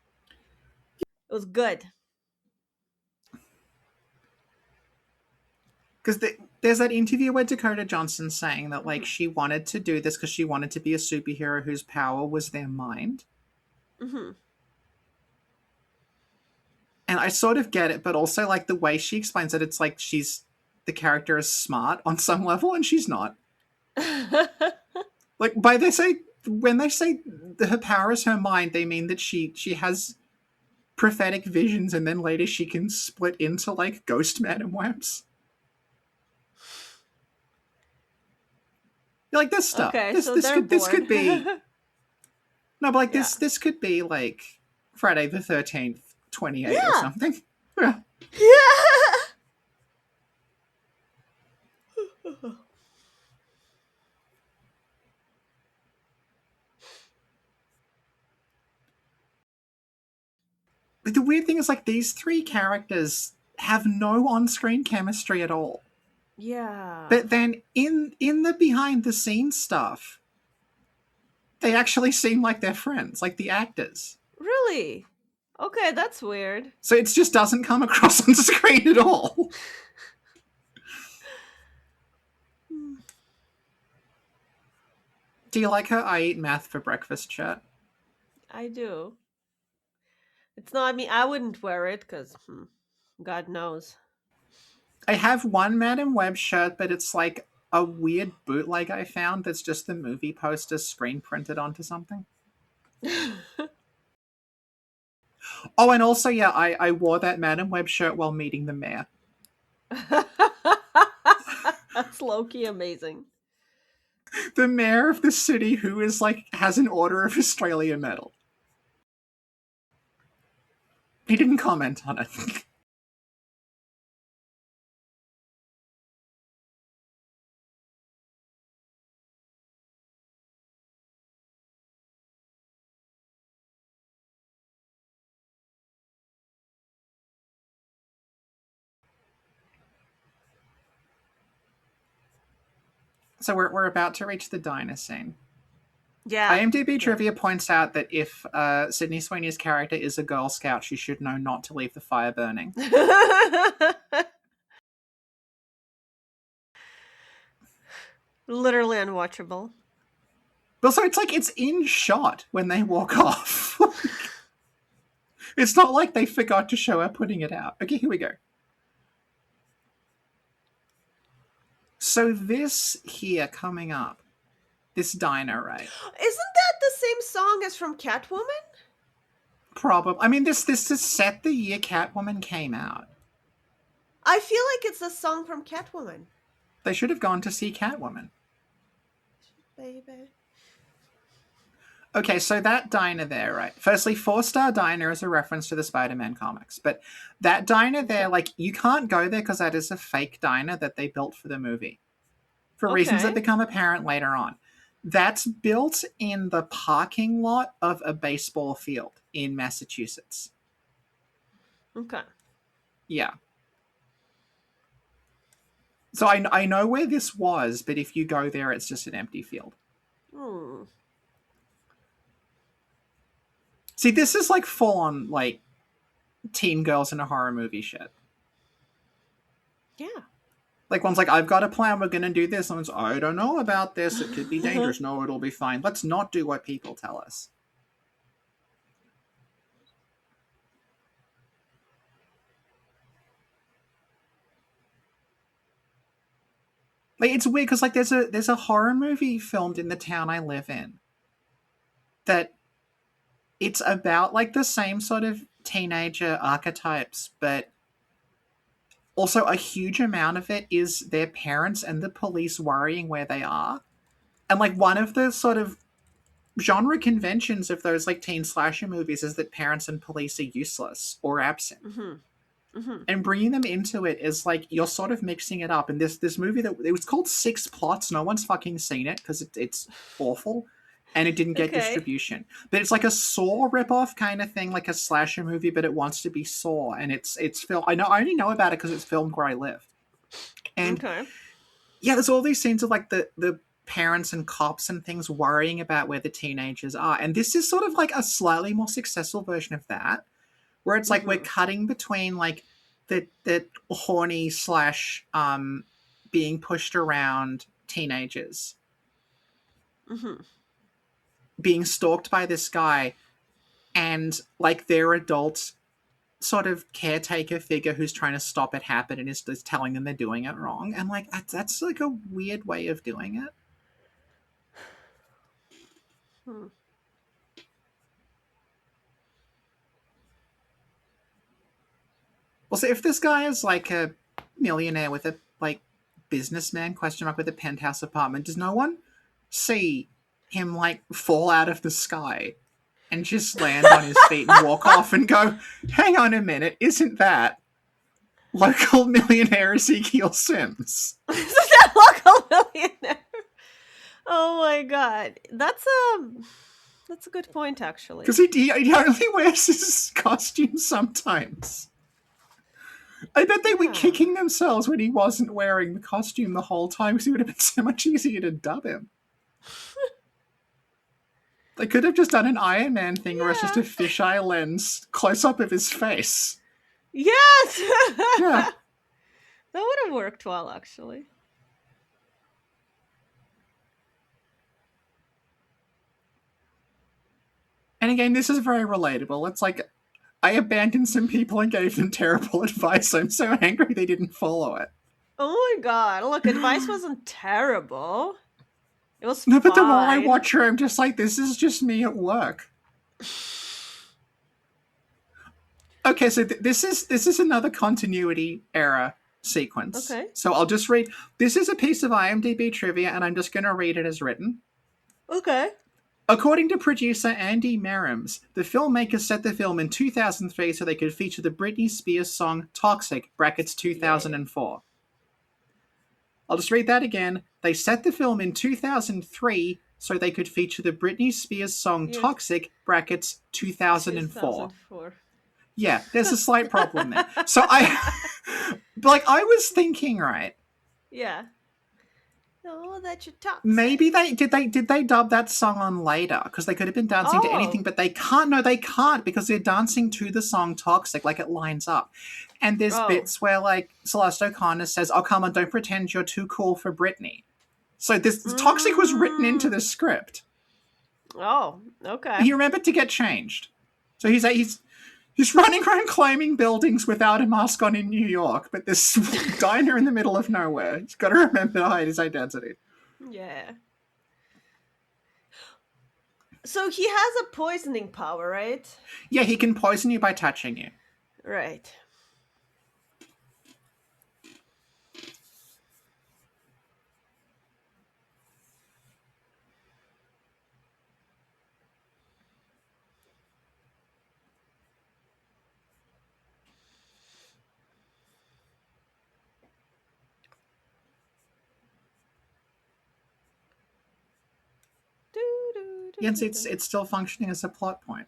It was good. Because there's that interview where Dakota Johnson's saying that, like, she wanted to do this because she wanted to be a superhero whose power was their mind. Mm-hmm. And I sort of get it, but also, like, the way she explains it, it's like the character is smart on some level, and she's not. Like, when they say her power is her mind, they mean that she has prophetic visions, and then later she can split into, like, ghost madam webs. You're like, this stuff. Okay, This so this they're could bored. this could be no, but like Yeah. this could be like Friday the 13th, 28 or Yeah. something. Yeah. Yeah. But the weird thing is, like, these three characters have no on-screen chemistry at all. Yeah. But then in the behind the scenes stuff, they actually seem like they're friends, like the actors. Really? Okay, that's weird. So it just doesn't come across on screen at all. Do you like her I eat math for breakfast shirt? I do. It's not me. I wouldn't wear it because God knows. I have one Madam Web shirt, but it's like a weird bootleg I found that's just the movie poster screen printed onto something. Oh, and also, yeah, I wore that Madam Web shirt while meeting the mayor. That's low-key amazing. The mayor of the city who is like has an Order of Australia medal. He didn't comment on it. So we're about to reach the diner scene. Yeah. IMDb trivia points out that if Sydney Sweeney's character is a Girl Scout, she should know not to leave the fire burning. Literally unwatchable. But so it's like it's in shot when they walk off. It's not like they forgot to show her putting it out. Okay, here we go. So this here coming up, this diner, right? Isn't that the same song as from Catwoman? Probably. I mean, this is set the year Catwoman came out. I feel like it's the song from Catwoman. They should have gone to see Catwoman. Baby. Okay, so that diner there, right? Firstly, 4-Star Diner is a reference to the Spider-Man comics, but that diner there, like, you can't go there because that is a fake diner that they built for the movie, for reasons that become apparent later on. That's built in the parking lot of a baseball field in Massachusetts. Okay. Yeah. So I know where this was, but if you go there, it's just an empty field. Hmm. See, this is like full on, like, teen girls in a horror movie shit. Yeah. Like, one's like, I've got a plan, we're gonna do this. Someone's, I don't know about this, it could be dangerous. No, it'll be fine. Let's not do what people tell us. Like, it's weird because, like, there's a horror movie filmed in the town I live in that it's about, like, the same sort of teenager archetypes, but also a huge amount of it is their parents and the police worrying where they are. And, like, one of the sort of genre conventions of those, like, teen slasher movies is that parents and police are useless or absent. Mm-hmm. Mm-hmm. And bringing them into it is like you're sort of mixing it up. And this movie that it was called Six Plots. No one's fucking seen it because it's awful, and it didn't get distribution. But it's like a Saw ripoff kind of thing, like a slasher movie, but it wants to be Saw, and it's filmed. I only know about it because it's filmed where I live, and yeah, there's all these scenes of like the parents and cops and things worrying about where the teenagers are, and this is sort of like a slightly more successful version of that, where it's like we're Mm-hmm. cutting between like the horny slash being pushed around teenagers Mm-hmm. being stalked by this guy and like their adult sort of caretaker figure who's trying to stop it happen and is telling them they're doing it wrong, and like that's like a weird way of doing it. Hmm. Also, if this guy is like a millionaire with a like businessman question mark with a penthouse apartment, does no one see him like fall out of the sky and just land on his feet and walk off and go, hang on a minute, isn't that local millionaire Ezekiel Sims? Is that local millionaire? Oh my god, that's a good point actually. Because he only wears his costume sometimes. I bet they were Yeah. kicking themselves when he wasn't wearing the costume the whole time because it would have been so much easier to dub him. They could have just done an Iron Man thing where it's just Yeah. a fisheye lens close up of his face. Yes. Yeah. That would have worked well actually. And again, this is very relatable. It's like, I abandoned some people and gave them terrible advice. I'm so angry they didn't follow it. Oh my god. Look, advice wasn't terrible. It was No, but the more I fine. watch her, I'm just like, this is just me at work. Okay, so this is another continuity error sequence. Okay. So I'll just read. This is a piece of IMDb trivia, and I'm just going to read it as written. Okay. According to producer Andy Merrims, the filmmakers set the film in 2003 so they could feature the Britney Spears song "Toxic" (brackets Yeah. 2004). I'll just read that again. They set the film in 2003 so they could feature the Britney Spears song Year "Toxic" (brackets 2004). 2004. Yeah, there's a slight problem there. So I was thinking, right? Yeah. Oh, that you toxic. Maybe they dub that song on later because they could have been dancing to anything, Oh. but they can't. No, they can't because they're dancing to the song "Toxic," like it lines up. And there's Oh. bits where like Celeste O'Connor says, "Oh, come on, don't pretend you're too cool for Britney." So this "Toxic" was written into Mm. the script. Oh, okay. He remembered to get changed. So he's running around climbing buildings without a mask on in New York, but this diner in the middle of nowhere. He's got to remember to hide his identity. Yeah. So he has a poisoning power, right? Yeah, he can poison you by touching you. Right. Yes, it's still functioning as a plot point.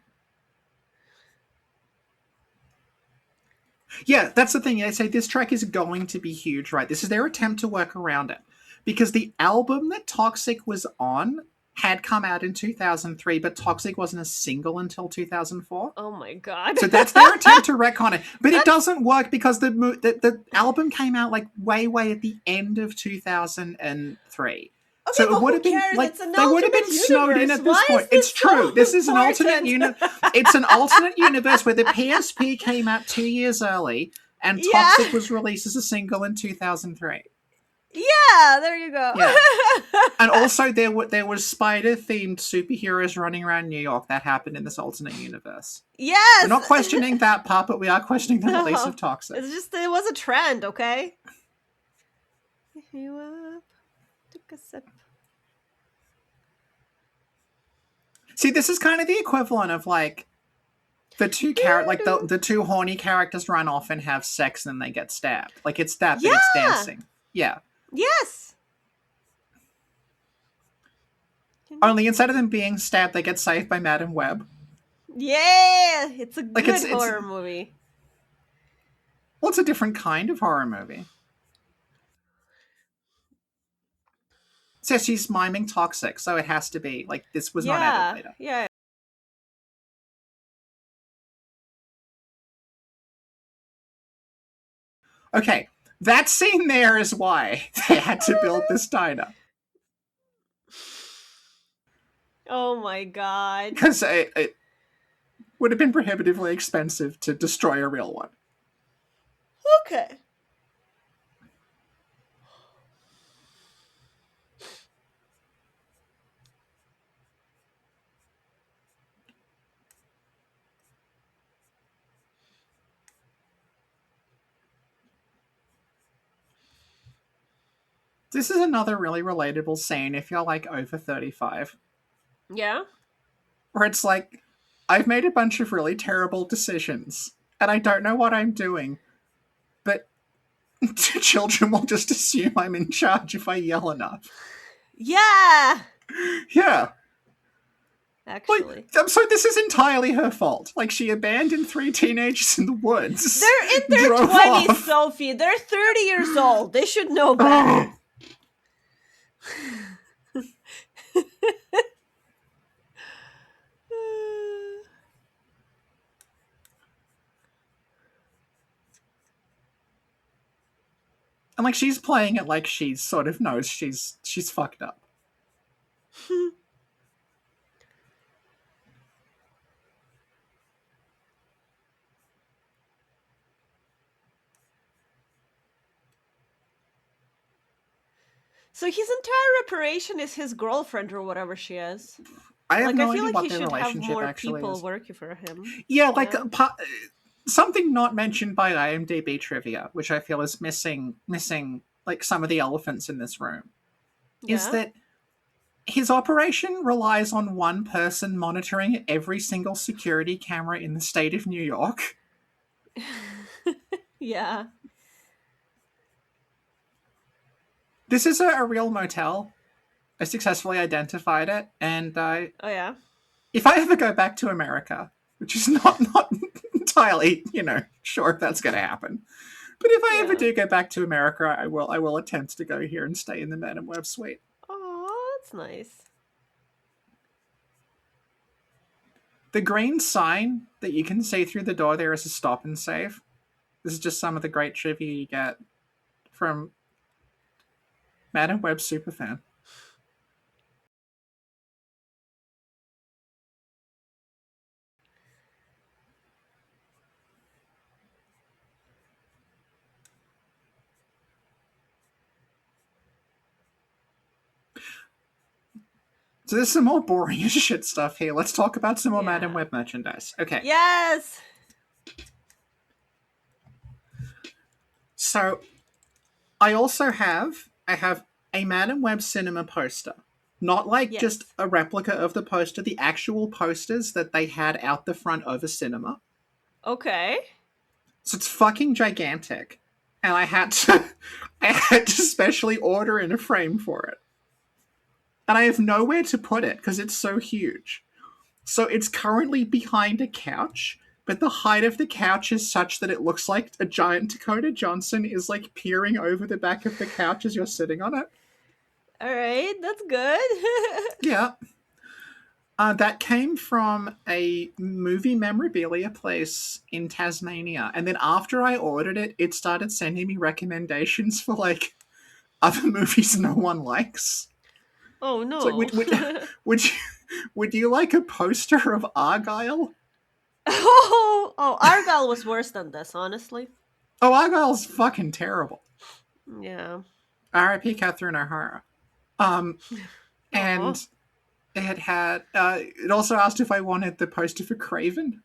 Yeah, that's the thing. They say this track is going to be huge, right? This is their attempt to work around it. Because the album that Toxic was on had come out in 2003, but Toxic wasn't a single until 2004. Oh my god. So that's their attempt to retcon it. But it doesn't work because the album came out like way at the end of 2003. Okay, So but it would who have been cares? like It's an they would have been alternate snowed in universe. at this Why point. is this It's true. so This is an alternate important? It's an alternate universe where the PSP came out 2 years early and Yeah. Toxic was released as a single in 2003. Yeah, there you go. Yeah. And also there was spider themed superheroes running around New York. That happened in this alternate universe. Yes. We're not questioning that part, but we are questioning the release No. of Toxic. It's just it was a trend, okay? You up, took a sip. See, this is kind of the equivalent of like the the two horny characters run off and have sex and then they get stabbed. Like it's that, but it's Yeah. dancing. Yeah. Yes. Only instead of them being stabbed, they get saved by Madame Web. Yeah, it's a Like, good it's- horror movie. Well, it's a different kind of horror movie. says she's miming toxic, so it has to be like this was not added Yeah, later. yeah. Okay, that scene there is why they had to build this diner. Oh my god. Because it would have been prohibitively expensive to destroy a real one. Okay. This is another really relatable scene if you're like over 35, Yeah. where it's like, I've made a bunch of really terrible decisions, and I don't know what I'm doing, but children will just assume I'm in charge if I yell enough. Yeah. Yeah. Like, Actually. so this is entirely her fault. Like, she abandoned 3 teenagers in the woods. They're in their drove 20s, off. Sophie. They're 30 years old. They should know better. And like she's playing it like she sort of knows she's fucked up. So his entire operation is his girlfriend or whatever she is. I have Like, no I feel idea like what he their should have relationship more actually people is. working for him. Yeah, like Yeah. something not mentioned by IMDb trivia, which I feel is missing like some of the elephants in this room, is Yeah. that his operation relies on one person monitoring every single security camera in the state of New York. Yeah. This is a real motel. I successfully identified it, and Oh yeah. if I ever go back to America, which is not entirely, sure if that's going to happen, but if I ever Yeah. do go back to America, I will attempt to go here and stay in the Madame Web suite. Oh, that's nice. The green sign that you can see through the door there is a stop and save. This is just some of the great trivia you get from Madame Web Superfan. So there's some more boring as shit stuff here. Let's talk about some more Madame Yeah. Web merchandise. Okay. Yes. So I have a Madame Web cinema poster. Not like Yes. just a replica of the poster, the actual posters that they had out the front of a cinema. Okay. So it's fucking gigantic. And I had to specially order in a frame for it. And I have nowhere to put it because it's so huge. So it's currently behind a couch, but the height of the couch is such that it looks like a giant Dakota Johnson is like peering over the back of the couch as you're sitting on it. All right. That's good. Yeah. That came from a movie memorabilia place in Tasmania. And then after I ordered it, it started sending me recommendations for like other movies no one likes. Oh It's like, no. would you like a poster of Argyle? Oh, Argyle was worse than this, honestly. Oh, Argyle's fucking terrible. Yeah. R.I.P. Catherine O'Hara. Aw. And it had. It also asked if I wanted the poster for Craven.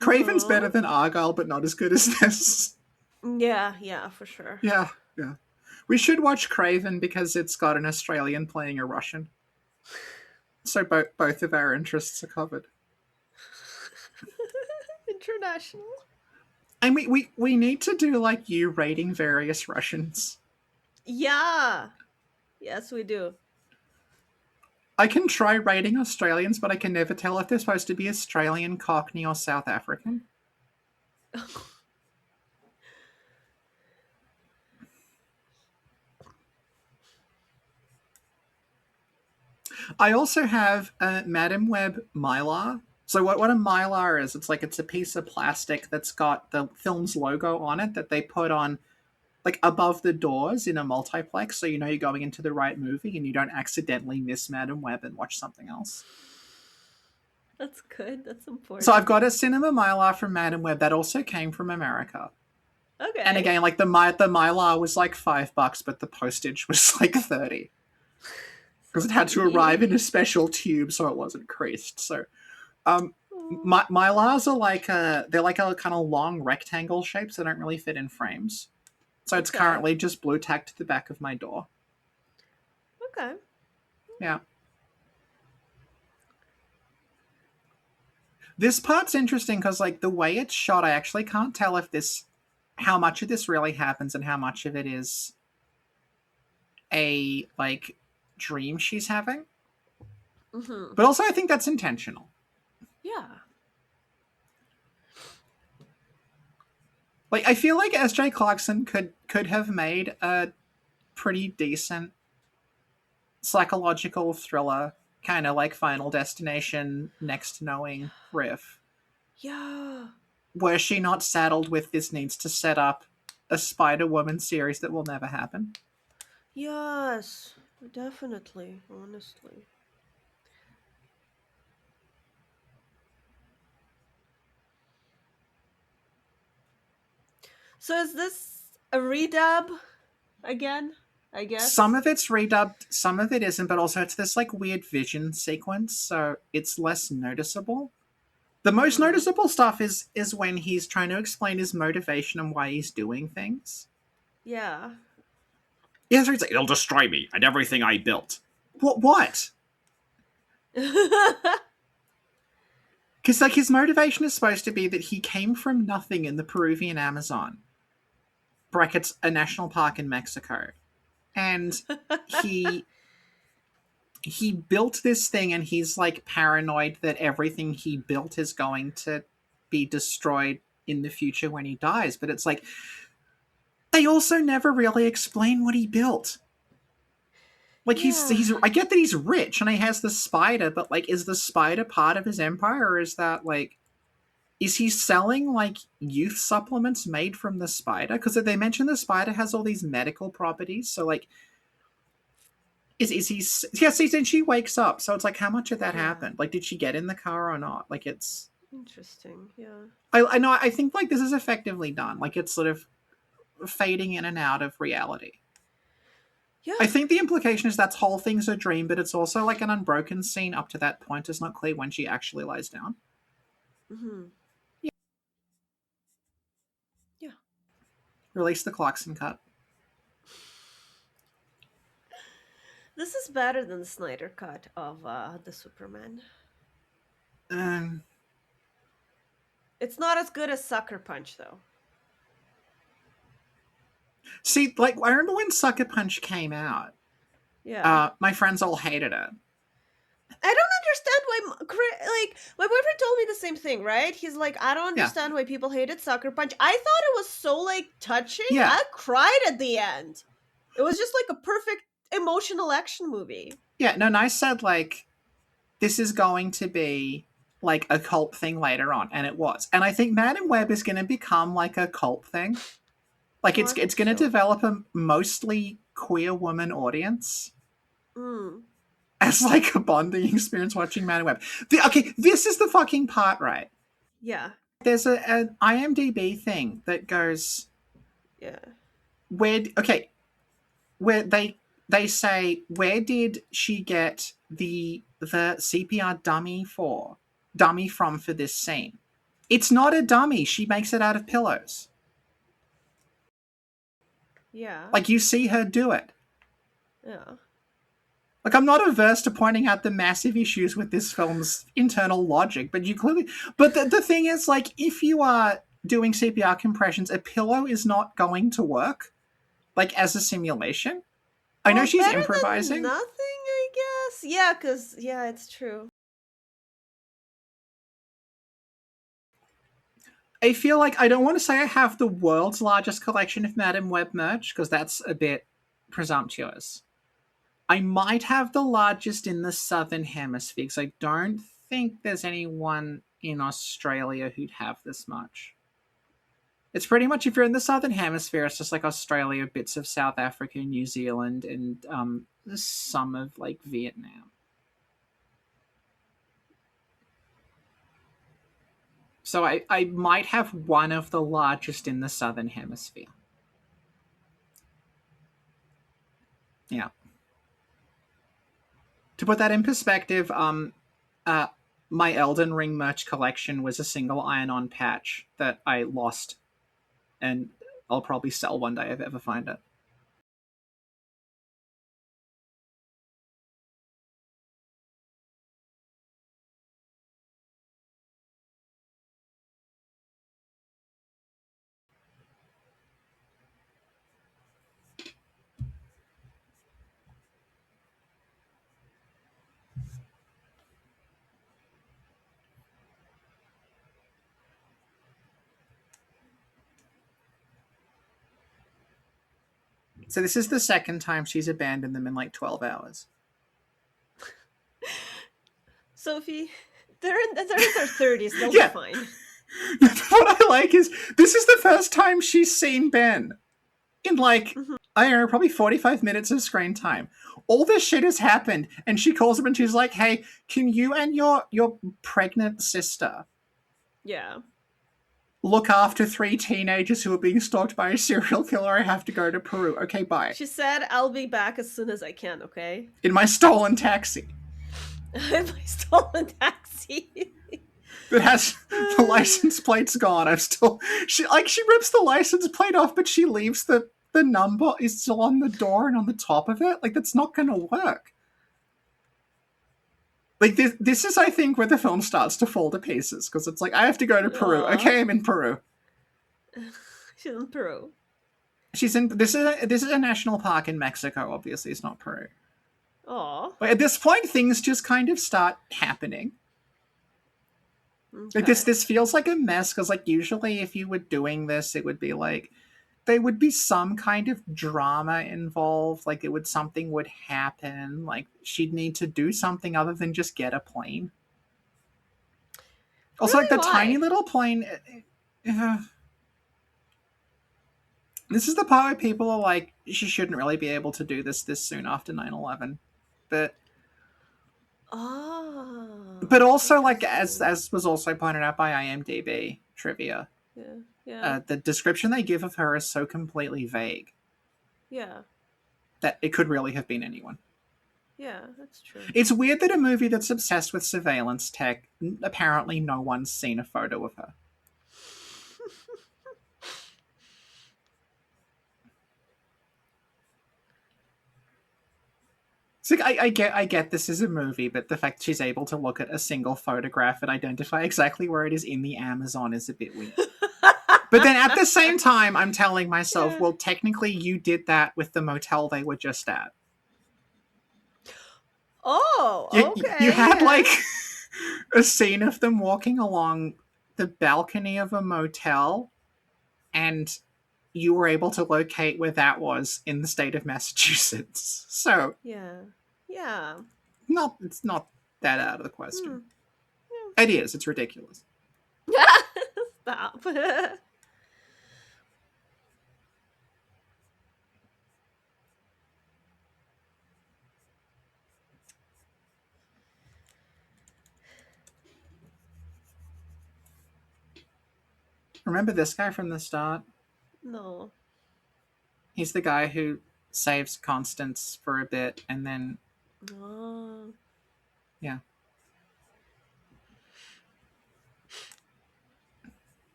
Craven's Aw. better than Argyle, but not as good as this. Yeah, for sure. Yeah. We should watch Craven because it's got an Australian playing a Russian. So both of our interests are covered. International. And we need to do like you rating various Russians. Yeah. Yes, we do. I can try rating Australians, but I can never tell if they're supposed to be Australian, Cockney, or South African. I also have Madam Web Mylar. So what a Mylar is, it's a piece of plastic that's got the film's logo on it that they put on like above the doors in a multiplex, so you know you're going into the right movie and you don't accidentally miss Madam Web and watch something else. That's good. That's So I've important. got a cinema Mylar from Madam Web that also came from America. And Okay. again, like the Mylar was like $5, but the postage was like 30 because So it had to arrive in sweet. a special tube so it wasn't creased. So um, Oh, Mylars are like they're like a kind of long rectangle shape, so they don't really fit in frames. So it's okay. currently just blue tacked to the back of my door. Okay. Yeah. This part's interesting because like the way it's shot, I actually can't tell if this how much of this really happens and how much of it is a like dream she's having. Mm-hmm. But also I think that's intentional. Yeah. Like I feel like S.J. Clarkson could have made a pretty decent psychological thriller, kind of like Final Destination, Next Knowing riff. Yeah. Were she not saddled with this needs to set up a Spider Woman series that will never happen? Yes. Definitely. Honestly. So is this a redub again? I Some guess. of it's redubbed, some of it isn't, but also it's this like weird vision sequence, so it's less noticeable. The most Mm-hmm. noticeable stuff is when he's trying to explain his motivation and why he's doing things. Yeah. Yeah, so he's like, it'll destroy me and everything I built. What? Because like his motivation is supposed to be that he came from nothing in the Peruvian Amazon, brackets a national park in Mexico, and he he built this thing and he's like paranoid that everything he built is going to be destroyed in the future when he dies. But it's like they also never really explain what he built. Like Yeah. he's I get that he's rich and he has the spider, but like is the spider part of his empire or is that like is he selling like youth supplements made from the spider? Because they mention the spider has all these medical properties. So like is he yeah, see then she wakes up. So it's like how much of that Yeah. happened? Like did she get in the car or not? Like it's Interesting. Yeah. I know I think like this is effectively done. Like it's sort of fading in and out of reality. Yeah. I think the implication is that whole thing's a dream, but it's also like an unbroken scene up to that point. It's not clear when she actually lies down. Mm-hmm. Yeah. Yeah. Release the Clarkson cut. This is better than the Snyder cut of the Superman. Um, It's not as good as Sucker Punch, though. See, like I remember when Sucker Punch came out. Yeah. My friends all hated it. I don't understand why, like, my boyfriend told me the same thing, right? He's like, I don't Yeah, understand why people hated Sucker Punch. I thought it was so, like, touching. yeah, I cried at the end. It was just like a perfect emotional action movie. yeah. No, Nice said like this is going to be like a cult thing later on, and it was. And I think Madam Web is going to become like a cult thing. Like Oh, I it's hope going to so. develop a mostly queer woman audience Mm. as like a bonding experience watching Madam Web. Okay, this is the fucking part, right? Yeah. There's an IMDb thing that goes Yeah. where okay where they say where did she get the CPR dummy from for this scene? It's not a dummy. She makes it out of pillows. Yeah. Like you see her do it. Yeah. Like I'm not averse to pointing out the massive issues with this film's internal logic, but you clearly but the thing is like if you are doing CPR compressions, a pillow is not going to work like as a simulation. I know Well, she's better than improvising. nothing, I guess. Yeah, because, yeah, it's true. I feel like I don't want to say I have the world's largest collection of Madame Web merch because that's a bit presumptuous. I might have the largest in the southern hemisphere because I don't think there's anyone in Australia who'd have this much. It's pretty much if you're in the southern hemisphere, it's just like Australia, bits of South Africa, New Zealand, and some of like Vietnam. So I might have one of the largest in the southern hemisphere. Yeah. To put that in perspective, uh, my Elden Ring merch collection was a single iron-on patch that I lost, and I'll probably sell one day if I ever find it. So this is the second time she's abandoned them in like 12 hours. Sophie, they're in their 30s. They'll Yeah. be fine. What I like is this is the first time she's seen Ben in like, Mhm. I don't know, probably 45 minutes of screen time. All this shit has happened, and she calls him and she's like, hey, can you and your pregnant sister Yeah. look after 3 teenagers who are being stalked by a serial killer? I have to go to Peru. Okay, bye. She said, I'll be back as soon as I can, okay? In my stolen taxi My stolen taxi. that has the license plate's gone. I'm still she rips the license plate off, but she leaves the number is still on the door and on the top of it. Like that's not gonna work. Like this is I think where the film starts to fall to pieces because it's like I have to go to Peru. Aw. Okay, I'm in Peru. She's in Peru. She's in this is a national park in Mexico. Obviously, it's not Peru. Aw. But at this point, things just kind of start happening. Okay. Like this feels like a mess because like usually if you were doing this, it would be like there would be some kind of drama involved. Like something would happen. Like she'd need to do something other than just get a plane. Also, like Really? the Why? tiny little plane. This is the part where people are like, she shouldn't really be able to do this soon after 9/11. But Oh. also like Interesting. as was also pointed out by IMDb trivia, Yeah. Yeah. the description they give of her is so completely vague Yeah. that it could really have been anyone. Yeah, that's true. It's weird that a movie that's obsessed with surveillance tech, apparently no one's seen a photo of her. It's like I get this is a movie, but the fact she's able to look at a single photograph and identify exactly where it is in the Amazon is a bit weird. But then at the same time, I'm telling myself, Yeah. well, technically you did that with the motel they were just at. Oh, You okay. had Yeah. like a scene of them walking along the balcony of a motel, and you were able to locate where that was in the state of Massachusetts. So, Yeah. Yeah. it's not that out of the question. Hmm. It is. It's ridiculous. Stop. Remember this guy from the start? No. He's the guy who saves Constance for a bit, and then Oh. yeah.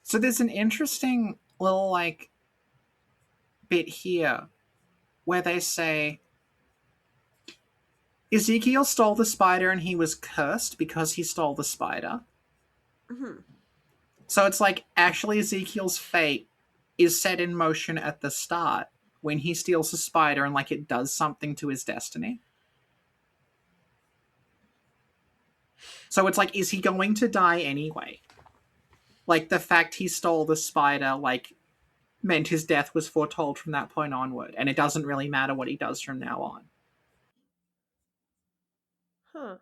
So there's an interesting little like bit here where they say Ezekiel stole the spider and he was cursed because he stole the spider. Mhm. So it's like actually Ezekiel's fate is set in motion at the start when he steals a spider and like it does something to his destiny. So it's like, is he going to die anyway? like the fact he stole the spider, like, meant his death was foretold from that point onward, and it doesn't really matter what he does from now on. Huh.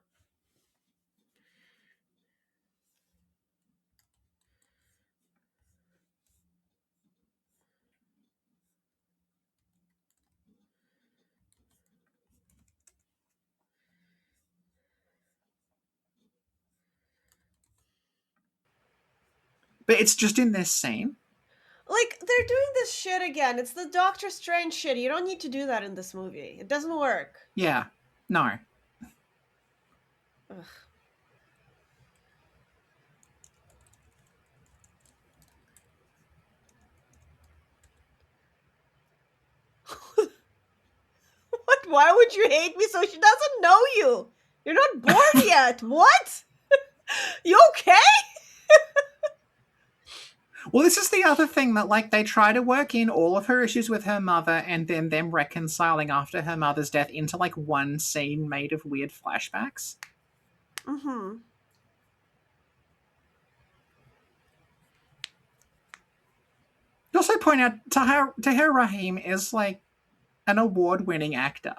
But it's just in this scene. Like, they're doing this shit again. It's the Doctor Strange shit. You don't need to do that in this movie. It doesn't work. Yeah. No. Ugh. What? Why would you hate me? So she doesn't know you. You're not born yet. What? You okay? Well, this is the other thing that, like, they try to work in all of her issues with her mother and then them reconciling after her mother's death into, like, one scene made of weird flashbacks. Mm-hmm. Also point out, Tahir Rahim is, like, an award-winning actor.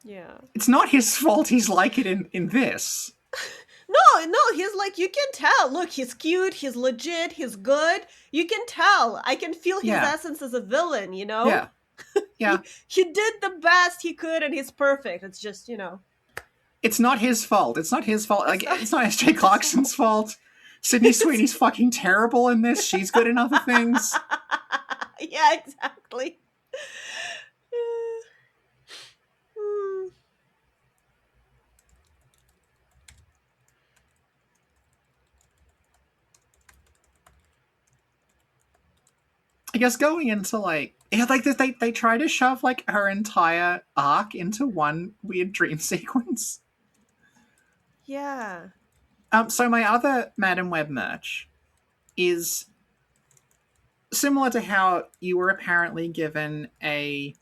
Yeah. It's not his fault he's like it in this. No, he's like, you can tell. Look, he's cute, he's legit, he's good. You can tell. I can feel his Yeah. essence as a villain, you know? Yeah. Yeah. He did the best he could and he's perfect. It's just, you know. It's not his fault. It's not his fault. Like, it's not S.J. Clarkson's fault. Sydney Sweeney's fucking terrible in this. She's good in other things. Yeah, exactly. I guess going into, like, yeah, like they try to shove, like, her entire arc into one weird dream sequence. Yeah. So my other Madam Web merch is similar to how you were apparently given a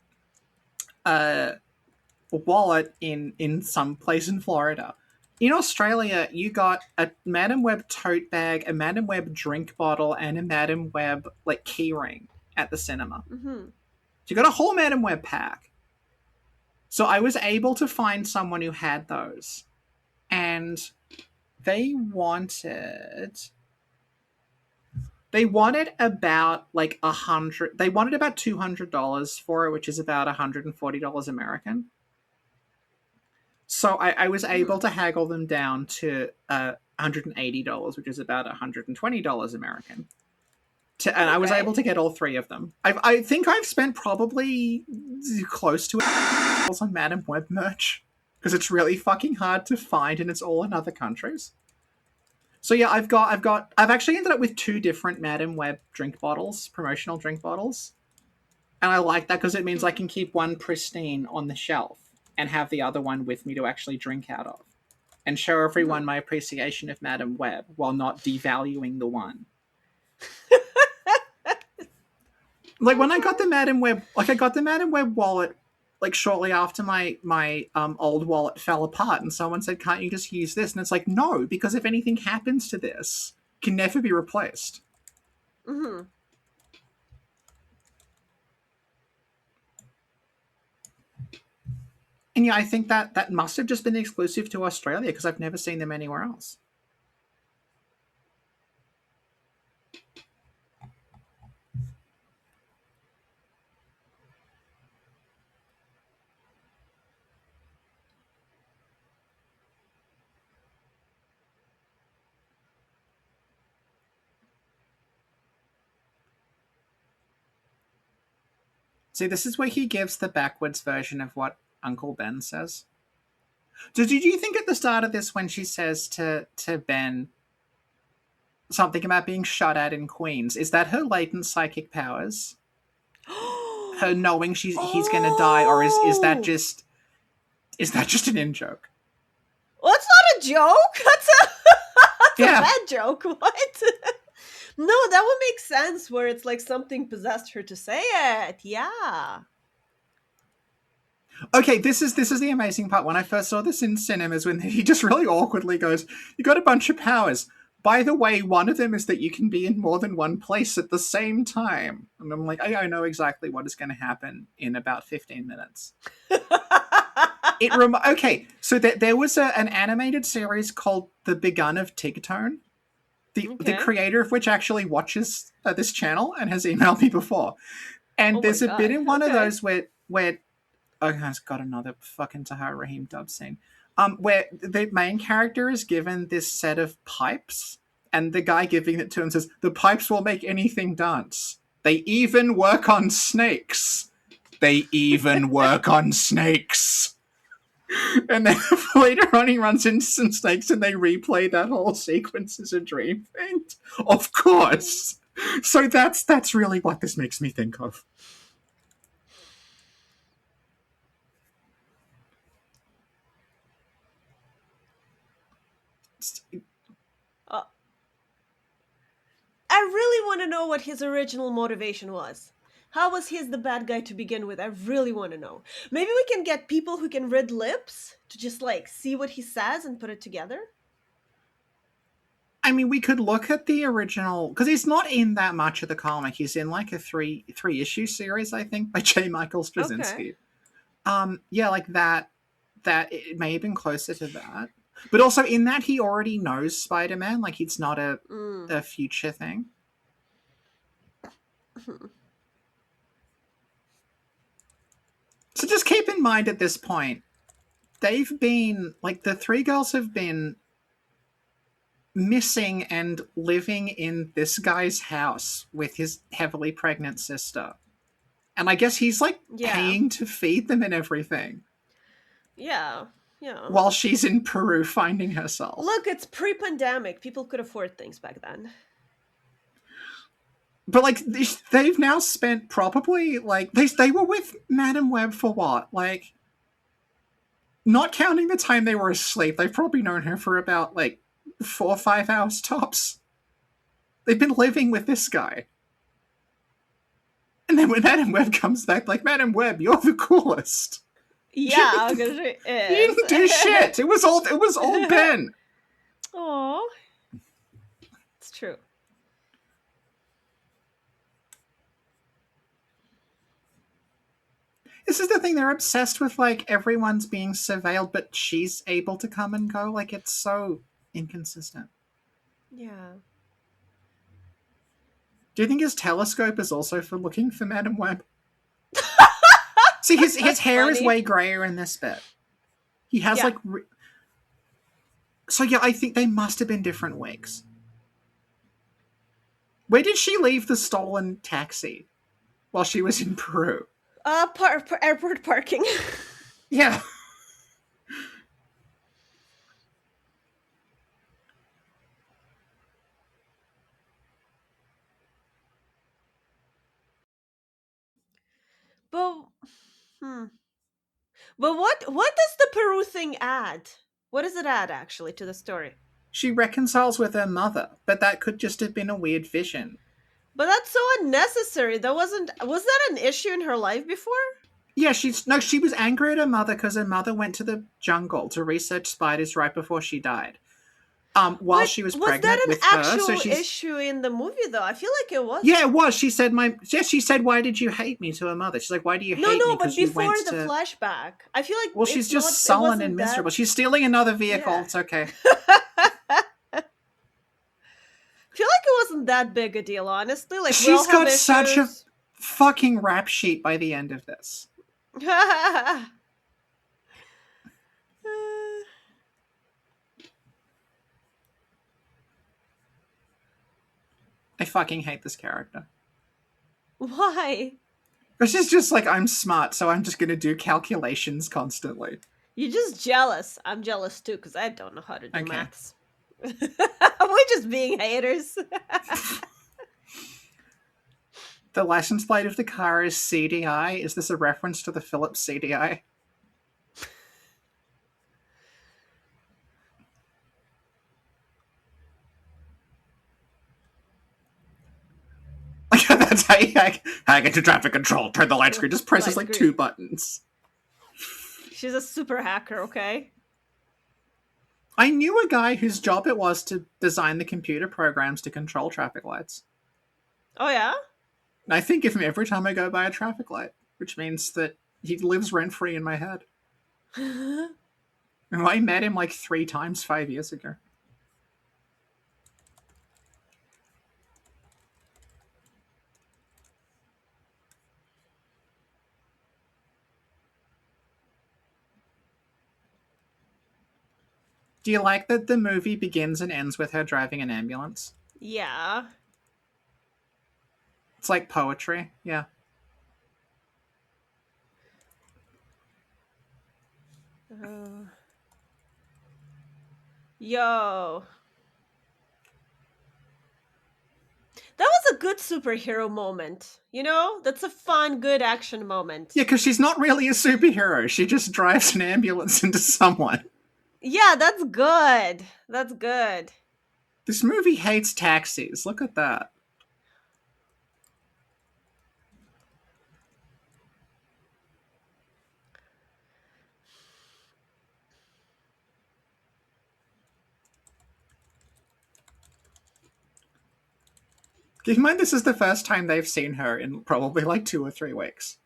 wallet in some place in Florida. In Australia, you got a Madam Web tote bag, a Madam Web drink bottle, and a Madam Web, like, keyring at the cinema. Mm-hmm. So you got a whole Madam Web pack. So I was able to find someone who had those, and they wanted about, like, $100. They wanted about $200 for it, which is about $140 American. So I was able to haggle them down to $180, which is about $120 American. And I was able to get all three of them. I think I've spent probably close to $1 on Madam Web merch because it's really fucking hard to find and it's all in other countries. So yeah, I've actually ended up with 2 different Madam Web drink bottles, promotional drink bottles. And I like that because it means I can keep one pristine on the shelf and have the other one with me to actually drink out of. And show everyone my appreciation of Madam Web while not devaluing the one. Like, when I got the Madam Web, like, I got the Madam Web wallet, like, shortly after my old wallet fell apart, and someone said, "Can't you just use this?" And it's like, no, because if anything happens to this, it can never be replaced. Mm-hmm. And yeah, I think that must have just been exclusive to Australia because I've never seen them anywhere else. See, this is where he gives the backwards version of what Uncle Ben says. Did you think at the start of this when she says to Ben something about being shot at in Queens, is that her latent psychic powers? Her knowing he's going to die, or is that just an in joke? Well, that's not a joke. That's a bad joke. What? No, that would make sense where it's like something possessed her to say it. Yeah. Okay, this is the amazing part. When I first saw this in cinemas, when he just really awkwardly goes, "You got a bunch of powers. By the way, one of them is that you can be in more than one place at the same time." And I'm like, I know exactly what is going to happen in about 15 minutes. Okay, so there was an animated series called The Begun of Tigtone, the Okay. creator of which actually watches this channel and has emailed me before. And Oh my there's a bit god. in one of Okay. those where oh, it's got another fucking Tahar Rahim dub scene. Where the main character is given this set of pipes, and the guy giving it to him says, "The pipes will make anything dance. They even work on snakes. They even work on snakes." And then later on, he runs into some snakes, and they replay that whole sequence as a dream thing. Of course. So that's really what this makes me think of. Uh, I really want to know what his original motivation was. How was he the bad guy to begin with? I really want to know. Maybe we can get people who can read lips to just like see what he says and put it together. I mean, we could look at the original because he's not in that much of the comic. He's in like a three issue series, I think, by J. Michael Okay. Straczynski. Yeah, like that. That it may have been closer to that, but also in that he already knows Spider Man. Like it's not Mm. a future thing. So just keep in mind at this point, they've been like the three girls have been missing and living in this guy's house with his heavily pregnant sister. And I guess he's like Yeah. paying to feed them and everything Yeah. Yeah. while she's in Peru finding herself. Look, it's pre-pandemic. People could afford things back then. But like they've now spent probably like they were with Madam Web for what? Like not counting the time they were asleep, they've probably known her for about like 4 or 5 hours tops. They've been living with this guy. And then when Madam Web comes back, like, "Madam Web, you're the coolest." Yeah, because she You is. didn't do shit. It was all Ben. Oh, it's true. This is the thing, they're obsessed with like everyone's being surveilled, but she's able to come and go. Like it's so inconsistent. Yeah. Do you think his telescope is also for looking for Madam Web? See, his That's hair is funny. way grayer in this bit. He has Yeah. like so yeah, I think they must have been different wigs. Where did she leave the stolen taxi while she was in Peru? Airport parking. Yeah. But hmm. But what does the Peru thing add? What does it add actually to the story? She reconciles with her mother, but that could just have been a weird vision. But that's so unnecessary. That wasn't was that an issue in her life before? Yeah, she was angry at her mother because her mother went to the jungle to research spiders right before she died. While But she was was pregnant that an with her, so actual she's issue in the movie though? I feel like it yeah, wasn't. it was. She said she said, "Why did you hate me?" to her mother. She's like, "Why do you No, hate me? no, but Because you before went the to." flashback. I feel like Well, she's it's not just it sullen and wasn't that miserable. She's stealing another vehicle. yeah. It's okay. I feel like it wasn't that big a deal, honestly. Like we all She's have got such a issues. fucking rap sheet by the end of this. I fucking hate this character. Why? Because she's just like, "I'm smart, so I'm just gonna do calculations constantly." You're just jealous. I'm jealous too because I don't know how to do Okay. maths. We're just being haters. The license plate of the car is CDI. Is this a reference to the Philips CDI? That's how you hack into traffic control. Turn the light screen. Just presses Light like screen. 2 buttons. She's a super hacker, okay? I knew a guy whose job it was to design the computer programs to control traffic lights. Oh yeah? And I think of him every time I go by a traffic light, which means that he lives rent free in my head. And I met him like 3 times 5 years ago. Do you like that the movie begins and ends with her driving an ambulance? Yeah. It's like poetry. Yeah. Uh, yo. That was a good superhero moment. You know? That's a fun, good action moment. Yeah, because she's not really a superhero. She just drives an ambulance into someone. Yeah, that's good. That's good. This movie hates taxis. Look at that. Keep in mind, this is the first time they've seen her in probably like 2 or 3 weeks.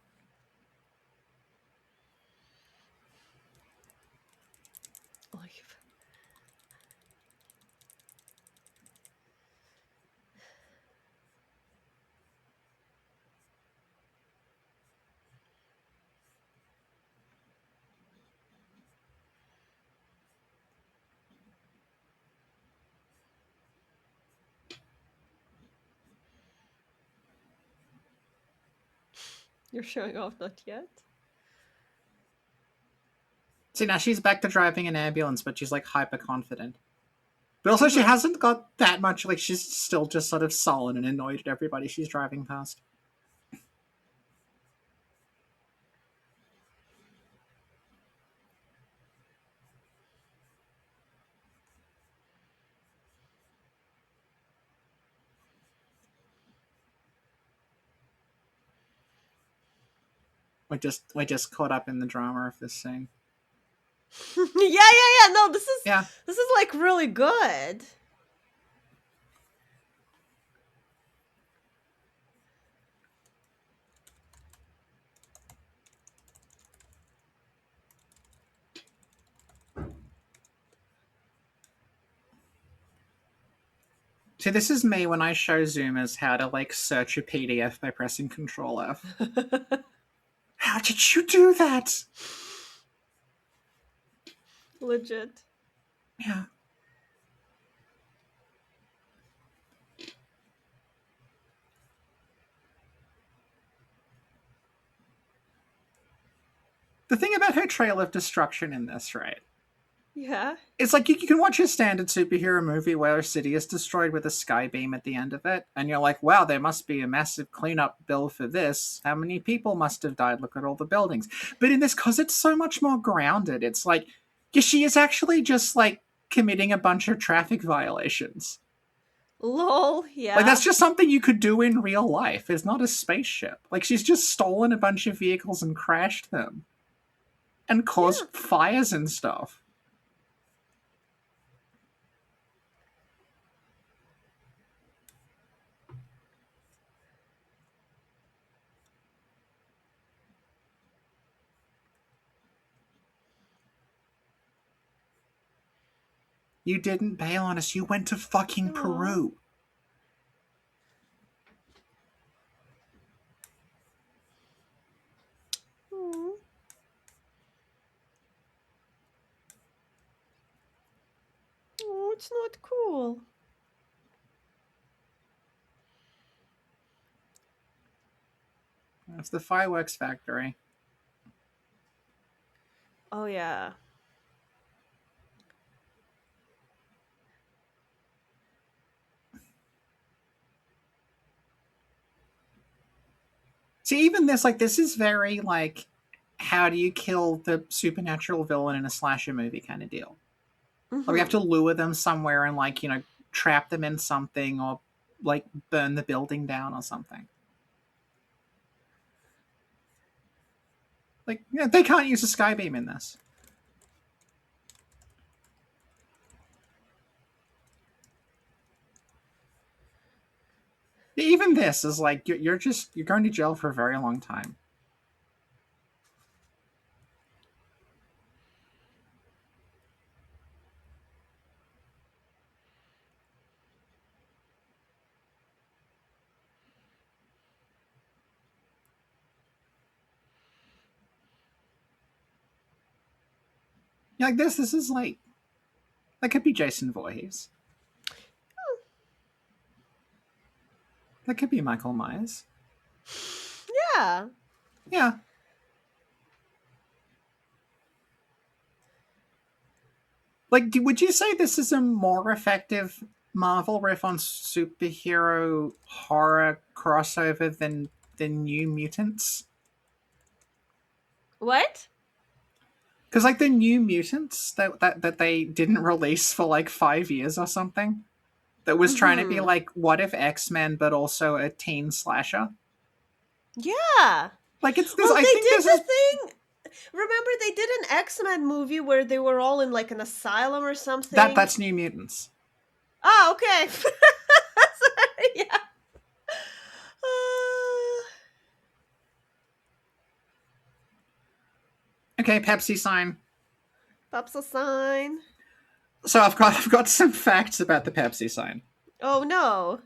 Leave. You're showing off, not yet. See, now she's back to driving an ambulance, but she's like hyper confident. But also, she Mhm. hasn't got that much. Like, she's still just sort of sullen and annoyed at everybody she's driving past. We're just caught up in the drama of this scene. Yeah. No, Yeah. this is like really good. See, this is me when I show Zoomers how to like search a PDF by pressing Control F. How did you do that? Legit. Yeah. The thing about her trail of destruction in this, right? Yeah. It's like you can watch a standard superhero movie where a city is destroyed with a sky beam at the end of it, and you're like, wow, there must be a massive cleanup bill for this. How many people must have died? Look at all the buildings. But in this, because it's so much more grounded, it's like, yeah, she is actually just like committing a bunch of traffic violations. Lol, Like, yeah. that's just something you could do in real life. It's not a spaceship. Like, she's just stolen a bunch of vehicles and crashed them and Yeah. caused fires and stuff. You didn't bail on us. You went to fucking Aw. Peru. Aw. Oh, it's not cool. That's the fireworks factory. Oh yeah. See, even this, like, this is very, like, how do you kill the supernatural villain in a slasher movie kind of deal. Like, we have Mm-hmm. to lure them somewhere and, like, trap them in something or, like, burn the building down or something. Like, yeah, they can't use a skybeam in this. Even this is like you're going to jail for a very long time. Yeah, like this is like that could be Jason Voorhees. That could be Michael Myers. Yeah. Yeah. Like, would you say this is a more effective Marvel riff on superhero horror crossover than New Mutants? What? Because like the New Mutants that they didn't release for like 5 years or something, that was trying to be Mm-hmm. like what if X-Men, but also a teen slasher. Yeah. Like it's this. Well, I they think did this the is thing. Remember, they did an X-Men movie where they were all in like an asylum or something. that's New Mutants. Oh, okay. Sorry, yeah. Uh, Okay, Pepsi sign. Pops a sign. So I've got some facts about the Pepsi sign. Oh no.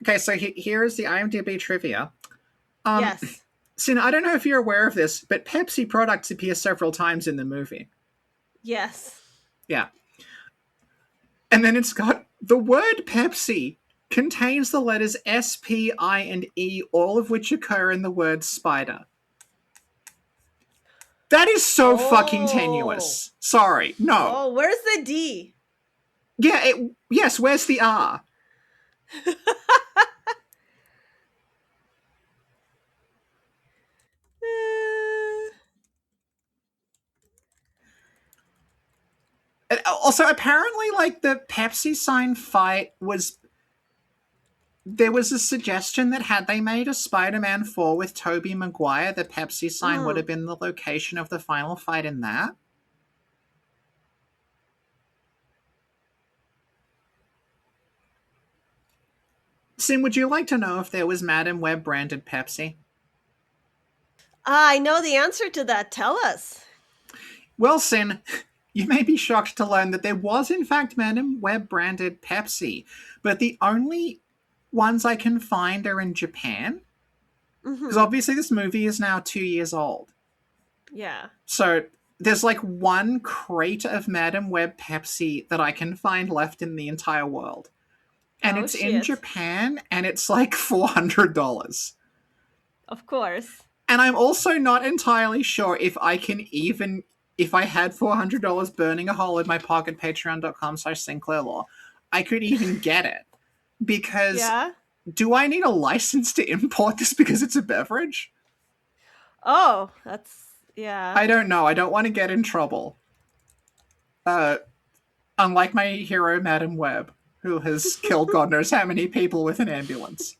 Okay, so here is the IMDb trivia. Um, Yes. Sin, I don't know if you're aware of this, but Pepsi products appear several times in the movie. Yes. Yeah. And then it's got the word Pepsi contains the letters S, P, I, and E, all of which occur in the word spider. That is so fucking Oh. tenuous. Sorry. No. Oh, where's the D? Yeah, yes, where's the R? And also, apparently, like, the Pepsi sign fight was. There was a suggestion that had they made a Spider-Man 4 with Tobey Maguire, the Pepsi sign would have been the location of the final fight in that. Sin, would you like to know if there was Madam Web branded Pepsi? I know the answer to that. Tell us. Well, Sin, you may be shocked to learn that there was, in fact, Madam Web branded Pepsi, but the only ones I can find are in Japan. Because Mm-hmm. obviously, this movie is now 2 years old. Yeah. So there's like one crate of Madam Web Pepsi that I can find left in the entire world. And Oh it's in shit. Japan, and it's like $400. Of course. And I'm also not entirely sure if I can even, if I had $400 burning a hole in my pocket, patreon.com/SinclairLaw, I could even get it. Because Yeah. do I need a license to import this because it's a beverage? Oh, that's yeah. I don't know. I don't want to get in trouble. Unlike my hero, Madam Web, who has killed God knows how many people with an ambulance.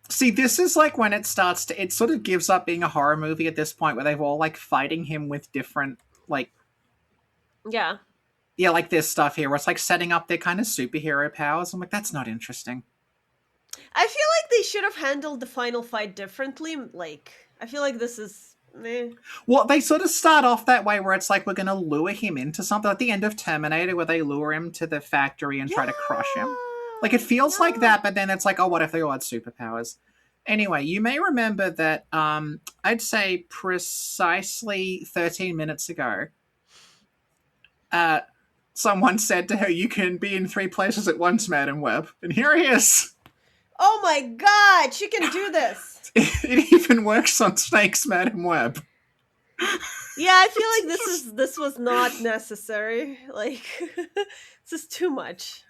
See, this is like when it starts to, it sort of gives up being a horror movie at this point where they've all like fighting him with different, like, Yeah. yeah, like this stuff here where it's like setting up their kind of superhero powers. I'm like, that's not interesting. I feel like they should have handled the final fight differently. Like, I feel like this is meh. Well, they sort of start off that way where it's like we're going to lure him into something at the end of Terminator where they lure him to the factory and try to crush him. Like, it feels like Yeah. that, but then it's like, oh, what if they all had superpowers? Anyway, you may remember that I'd say precisely 13 minutes ago, someone said to her, you can be in 3 places at once, Madam Web. And here he is. Oh my god, she can do this. It even works on Snake's Madam Web. Yeah, I feel like this was not necessary. Like, this is too much.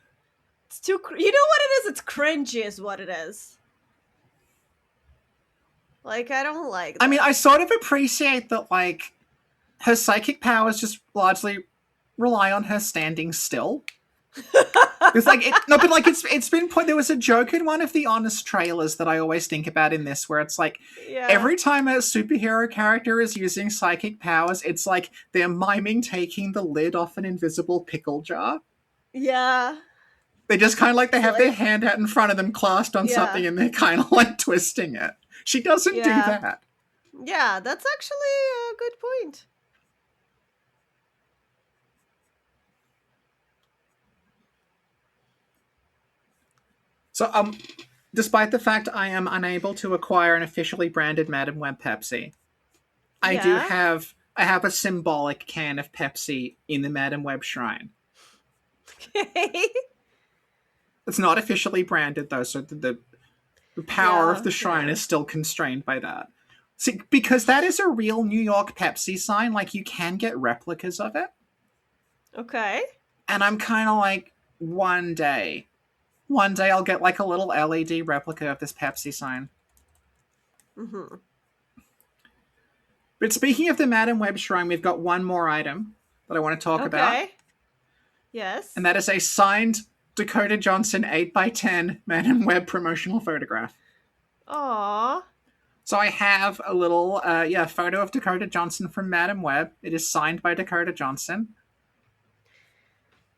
It's too. You know what it is? It's cringy, is what it is. Like, I don't like that. I mean, I sort of appreciate that, her psychic powers just largely rely on her standing still. It's like no, but like it's been put. There was a joke in one of the Honest trailers that I always think about in this, where it's like Yeah. every time a superhero character is using psychic powers, it's like they're miming taking the lid off an invisible pickle jar. Yeah. They just kind of like they So have their like, hand out in front of them, clasped on yeah. something, and they're kind of like twisting it. She doesn't do Yeah. that. Yeah, that's actually a good point. So, despite the fact I am unable to acquire an officially branded Madam Web Pepsi, Yeah. I have a symbolic can of Pepsi in the Madam Web shrine. Okay. It's not officially branded though, so the power of Yeah. the shrine Yeah. is still constrained by that. See, because that is a real New York Pepsi sign, like you can get replicas of it. Okay. And I'm kind of like, one day I'll get like a little LED replica of this Pepsi sign. Mm-hmm. But speaking of the Madam Web shrine, we've got one more item that I want to talk about. Okay. Yes. And that is a signed Dakota Johnson 8x10 Madam Web promotional photograph. Aw. So I have a little, photo of Dakota Johnson from Madam Web. It is signed by Dakota Johnson.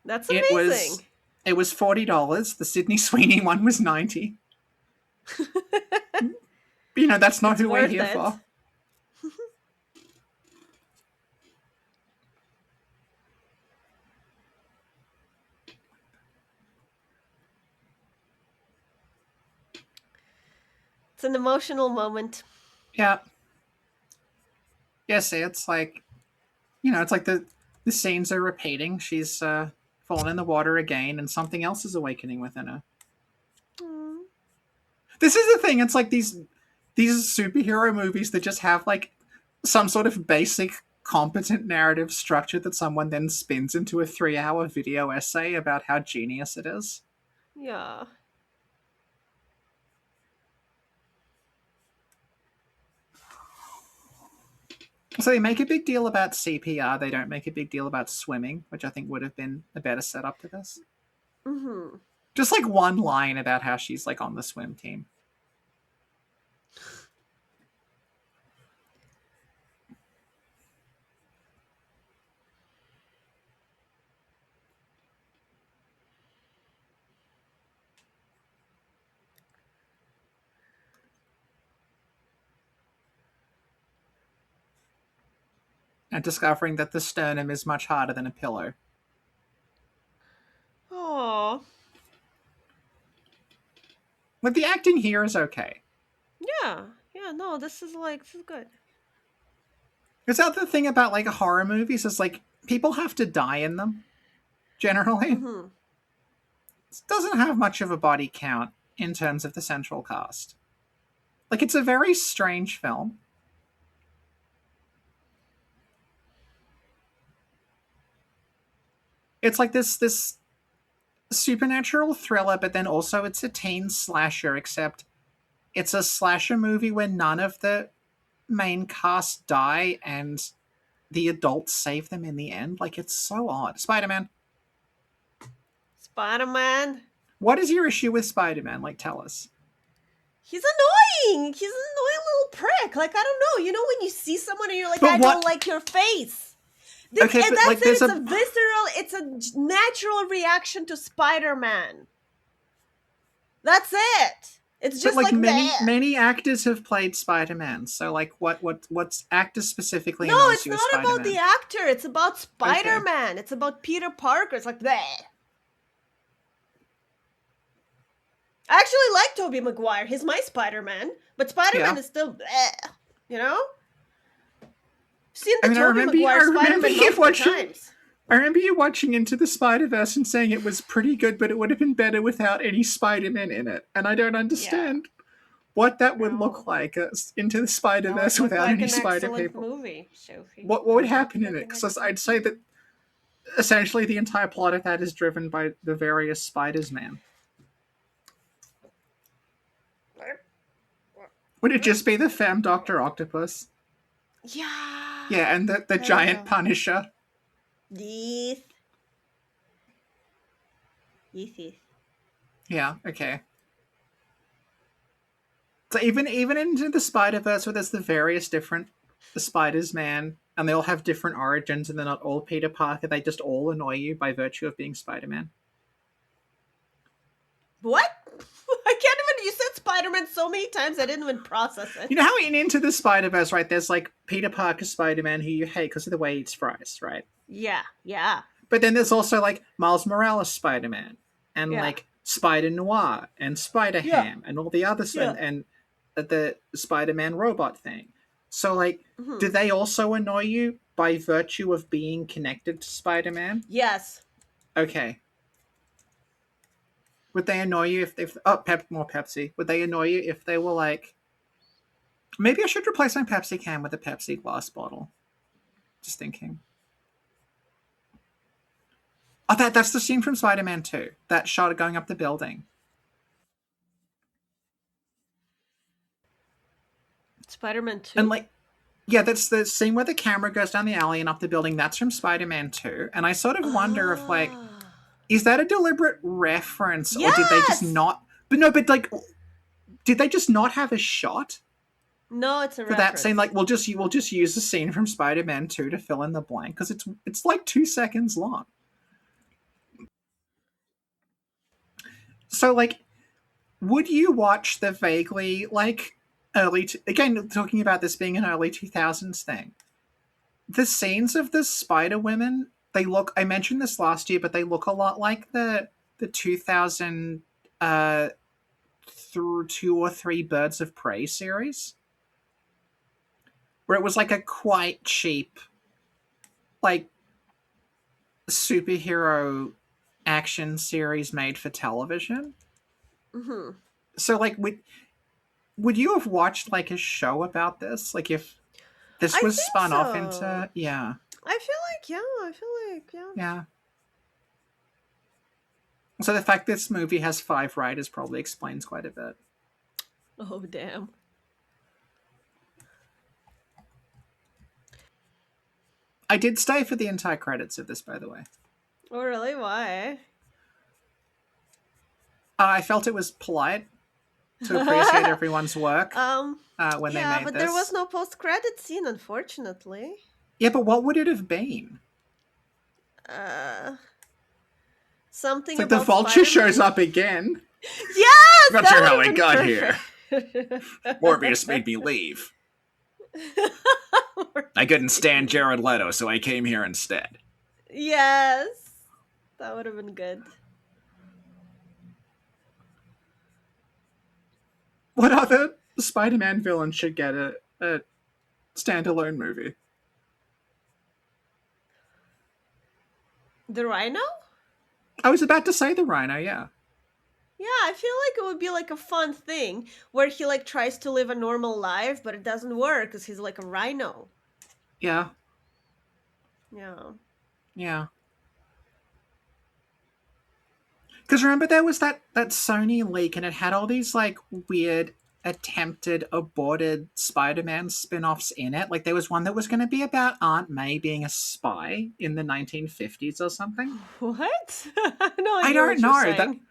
That's It amazing. was $40. The Sydney Sweeney one was $90. But, you know, that's not It's who we're worth here it. for. It's an emotional moment. Yeah. Yeah, see, it's like, you know, it's like the scenes are repeating. She's fallen in the water again, and something else is awakening within her. Mm. This is the thing. It's like these superhero movies that just have like some sort of basic competent narrative structure that someone then spins into a 3-hour video essay about how genius it is. Yeah. So they make a big deal about CPR. They don't make a big deal about swimming, which I think would have been a better setup to this. Mm-hmm. Just like one line about how she's like on the swim team. And discovering that the sternum is much harder than a pillow. Aw. But the acting here is okay. Yeah. Yeah, no, this is good. Because the other thing about like horror movies is like people have to die in them, generally. Mm-hmm. It doesn't have much of a body count in terms of the central cast. Like it's a very strange film. It's like this supernatural thriller, but then also it's a teen slasher, except it's a slasher movie where none of the main cast die and the adults save them in the end. Like it's so odd. Spider-Man. Spider-Man. What is your issue with Spider-Man? Like tell us. He's annoying. He's an annoying little prick. Like, I don't know. You know when you see someone and you're like, But I what- don't like your face. This, Okay, and but, that's like, it. there's It's a- a visceral, it's a natural reaction to Spider-Man. That's it. It's just but like many that. many actors have played Spider-Man. So like what's actors specifically No, annoys it's you as not Spider-Man? about the actor. It's about Spider-Man. It's about Peter Parker. It's like that. I actually like Tobey Maguire. He's my Spider-Man, but Spider-Man Yeah. is still bleh, you know? Seen I the mean, I Tobey remember you- I Maguire remember Spider-Man you multiple watching- times. I remember you watching Into the Spider-Verse and saying it was pretty good, but it would have been better without any Spider-Man in it. And I don't understand what that would look like, Into the Spider-Verse No, it looked without like any an Spider excellent people. movie, Sophie. What would happen in it? Because I'd say that essentially the entire plot of that is driven by the various Spiders-Man. Would it just be the femme Doctor Octopus? Yeah. Yeah, and the There we giant go. Punisher. Yes. Yes, yes. Yeah, okay. So even into the Spider Verse, where there's the various different Spiders, man, and they all have different origins, and they're not all Peter Parker. They just all annoy you by virtue of being Spider Man. What? I can't even. You said Spider Man so many times, I didn't even process it. You know how in Into the Spider Verse, right? There's like Peter Parker Spider Man who you hate because of the way he eats fries, right? Yeah, yeah, But then there's also like Miles Morales Spider Man and yeah, like Spider Noir and Spider yeah, Ham and all the others yeah. and the Spider Man robot thing. So like, do Hmm. they also annoy you by virtue of being connected to Spider Man? Yes. Okay. Would they annoy you if more Pepsi? Would they annoy you if they were like, maybe I should replace my Pepsi can with a Pepsi glass bottle? Just thinking. Oh, that's the scene from Spider Man 2. That shot of going up the building. Spider Man And 2? like, yeah, that's the scene where the camera goes down the alley and up the building. That's from Spider Man 2. And I sort of wonder if, like, Ah. is that a deliberate reference or did they just Yes! not. But no, but like, did they just not have a shot No, it's a for that scene? reference. Like, we'll just use the scene from Spider Man 2 to fill in the blank because it's like 2 seconds long. So, like, would you watch the vaguely, like, again, talking about this being an early 2000s thing, the scenes of the Spider Women, they look. I mentioned this last year, but they look a lot like the 2000 through 2 or 3 Birds of Prey series, where it was like a quite cheap, like superhero action series made for television. Hmm. So, like, would you have watched like a show about this? Like, if this I was think spun off so. into, yeah, I feel like, yeah, I feel like, yeah. yeah. So the fact this movie has 5 writers probably explains quite a bit. Oh, damn. I did stay for the entire credits of this, by the way. Oh, really? Why? I felt it was polite to appreciate everyone's work um, when they yeah, made but there was this. no post-credit scene, unfortunately. Yeah, but what would it have been? Uh, It's something like the about vulture Spider-Man? shows up again. Yes! Not That sure how would I have been got here. perfect. Morbius made me leave. I couldn't stand Jared Leto, so I came here instead. Yes, that would have been good. What other Spider-Man villain should get a standalone movie? The Rhino? I was about to say the Rhino, yeah. Yeah, I feel like it would be like a fun thing where he like tries to live a normal life, but it doesn't work because he's like a rhino. Yeah, Yeah. yeah. Because remember there was that Sony leak and it had all these like weird attempted aborted Spider-Man spin-offs in it. Like there was one that was going to be about Aunt May being a spy in the 1950s or something. What? I have no I idea don't what you're know. That saying.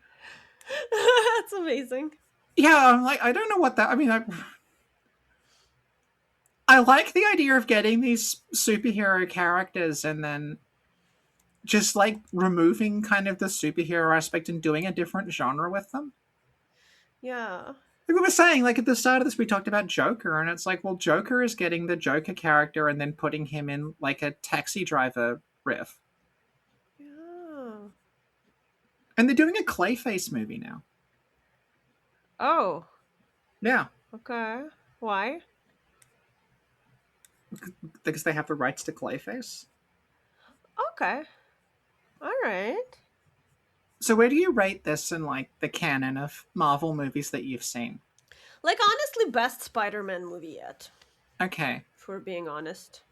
That's amazing. yeah, I'm like I don't know what that I mean I like the idea of getting these superhero characters and then just like removing kind of the superhero aspect and doing a different genre with them. Yeah. Like we were saying, like at the start of this, we talked about Joker, and it's like, well, Joker is getting the Joker character and then putting him in like a taxi driver riff. Yeah. And they're doing a Clayface movie now. Oh, Yeah, okay. Why? because they have the rights to Clayface. Okay. All right. So where do you rate this in like the canon of Marvel movies that you've seen? Like honestly, best Spider-Man movie yet, Okay, if we're being honest.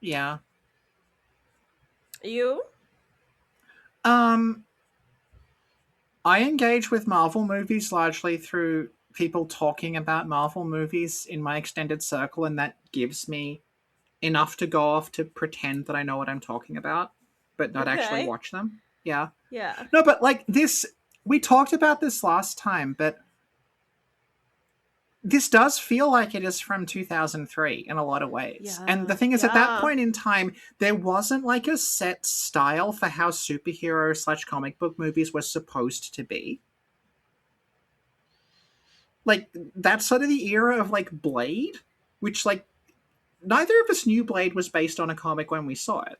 yeah. You? Um, I engage with Marvel movies largely through people talking about Marvel movies in my extended circle, and that gives me enough to go off to pretend that I know what I'm talking about, but not actually Okay. watch them. Yeah. Yeah. No, but like this, we talked about this last time, but this does feel like it is from 2003 in a lot of ways. And the Yeah. thing is, at that Yeah. point in time, there wasn't like a set style for how superhero slash comic book movies were supposed to be. Like, that's sort of the era of like Blade, which like neither of us knew Blade was based on a comic when we saw it.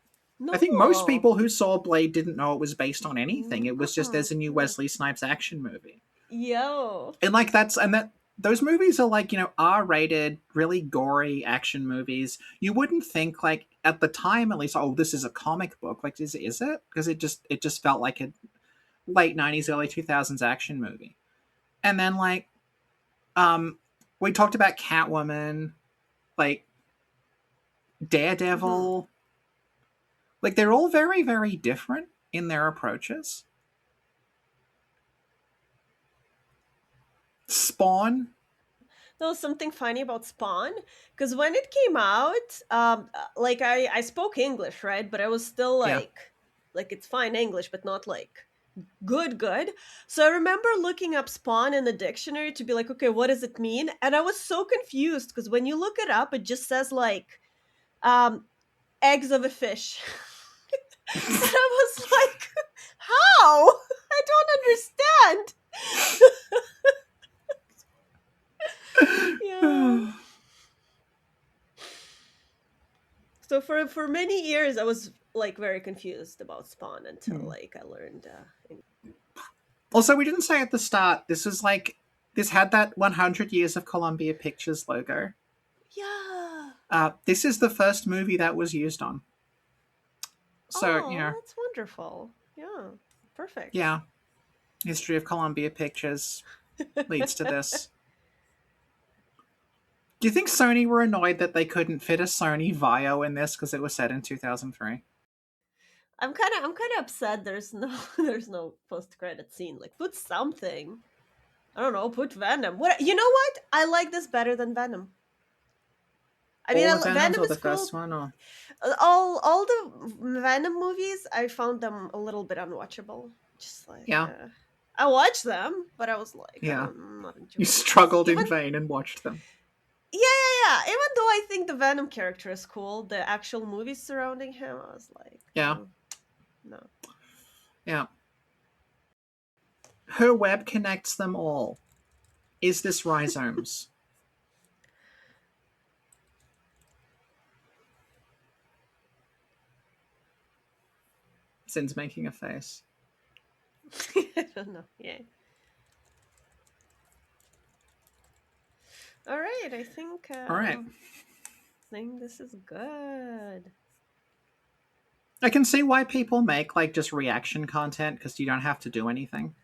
I think most No. people who saw Blade didn't know it was based on anything. It was just Uh-uh. there's a new No. Wesley Snipes action movie. Yo. And like that's and that those movies are like, R-rated, really gory action movies. You wouldn't think like at the time at least, oh, this is a comic book. Like is it? Because it just felt like a late 90s early 2000s action movie. And then like um we talked about Catwoman, like Hmm. Daredevil. Like they're all very very different in their approaches. Spawn, There was something funny about Spawn because when it came out, like I spoke English, right? But I was still yeah. like it's fine English, but not like good. So I remember looking up Spawn in the dictionary to be like, okay, what does it mean? And I was so confused because when you look it up, it just says like um, eggs of a fish. And I was like, how? I don't understand. Yeah. So for many years, I was like very confused about Spawn until like I learned. Also, we didn't say at the start, this had that 100 Years of Columbia Pictures logo. Yeah. This is the first movie that was used on. So, Oh, that's wonderful. Yeah. Perfect. yeah, history of Columbia Pictures leads to this. Do you think Sony were annoyed that they couldn't fit a Sony Vio in this because it was set in 2003? I'm kind of upset. There's no there's no post credit scene. Like put something. I don't know. Put Venom. What you know? What I like this better than Venom. I mean, All the Venoms Venom or is the first cool. one? Or All the Venom movies, I found them a little bit unwatchable. Just like Yeah, I watched them, but I was like, yeah. I'm not You enjoying this. struggled in Even vain and watched them. yeah. Even though I think the Venom character is cool, the actual movies surrounding him, I was like, Yeah, no. yeah. Her web connects them all. Is this rhizomes? Sin's making a face. I don't know. Yeah. All right. All right. I think this is good. I can see why people make like just reaction content because you don't have to do anything.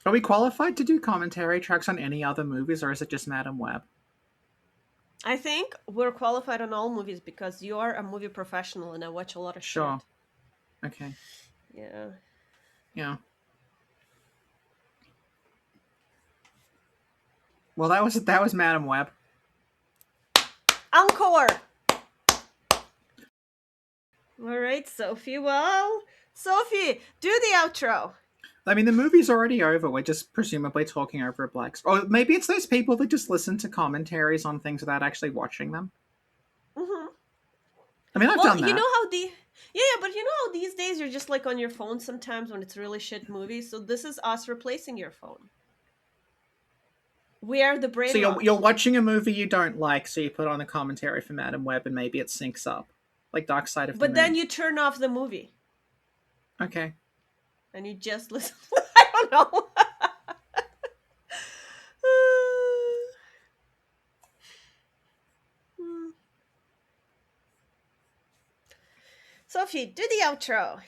Are we qualified to do commentary tracks on any other movies, or is it just Madam Web? I think we're qualified on all movies because you are a movie professional and I watch a lot of Sure. shit. Okay. Yeah. Yeah. Well, that was Madam Web. Encore! All right, Sophie. Well, Sophie, do the outro. I mean, the movie's already over. We're just presumably talking over a black. Or maybe it's those people that just listen to commentaries on things without actually watching them. Hmm. I mean, I've Well, done you know that. how yeah, but you know how these days you're just like on your phone sometimes when it's really shit movies. So this is us replacing your phone. We are the So you're brainwash. watching a movie you don't like, so you put on a commentary for Madam Web, and maybe it syncs up, like Dark Side of the But then Moon. you turn off the movie Okay. and you just listen. I don't know. Hmm. Sophie, do the outro.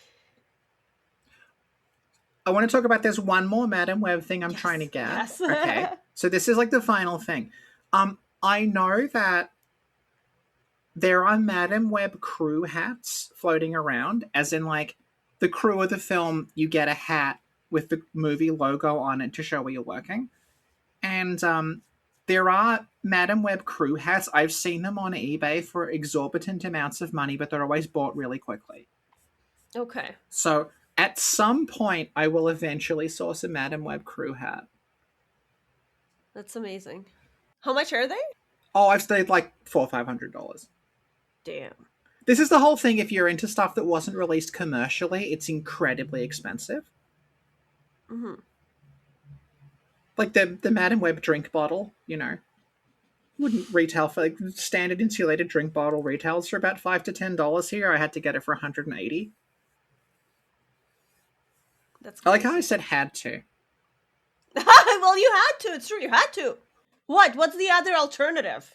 I want to talk about this one more Madam Web thing I'm trying to Yes, get. yes. Okay. So this is like the final thing. I know that there are Madam Web crew hats floating around, as in like the crew of the film, you get a hat with the movie logo on it to show where you're working. And There are Madam Web crew hats. I've seen them on eBay for exorbitant amounts of money, but they're always bought really quickly. Okay. So at some point, I will eventually source a Madam Web crew hat. That's amazing. How much are they? Oh, I've stayed like $400-500. Damn. This is the whole thing. If you're into stuff that wasn't released commercially, it's incredibly expensive. Mm-hmm. Like the Madam Web drink bottle, wouldn't retail for like standard insulated drink bottle retails for about $5 to $10 here. I had to get it for 180. That's I like how I crazy. said had to. Well, you had to. It's true. You had to. What? What's the other alternative?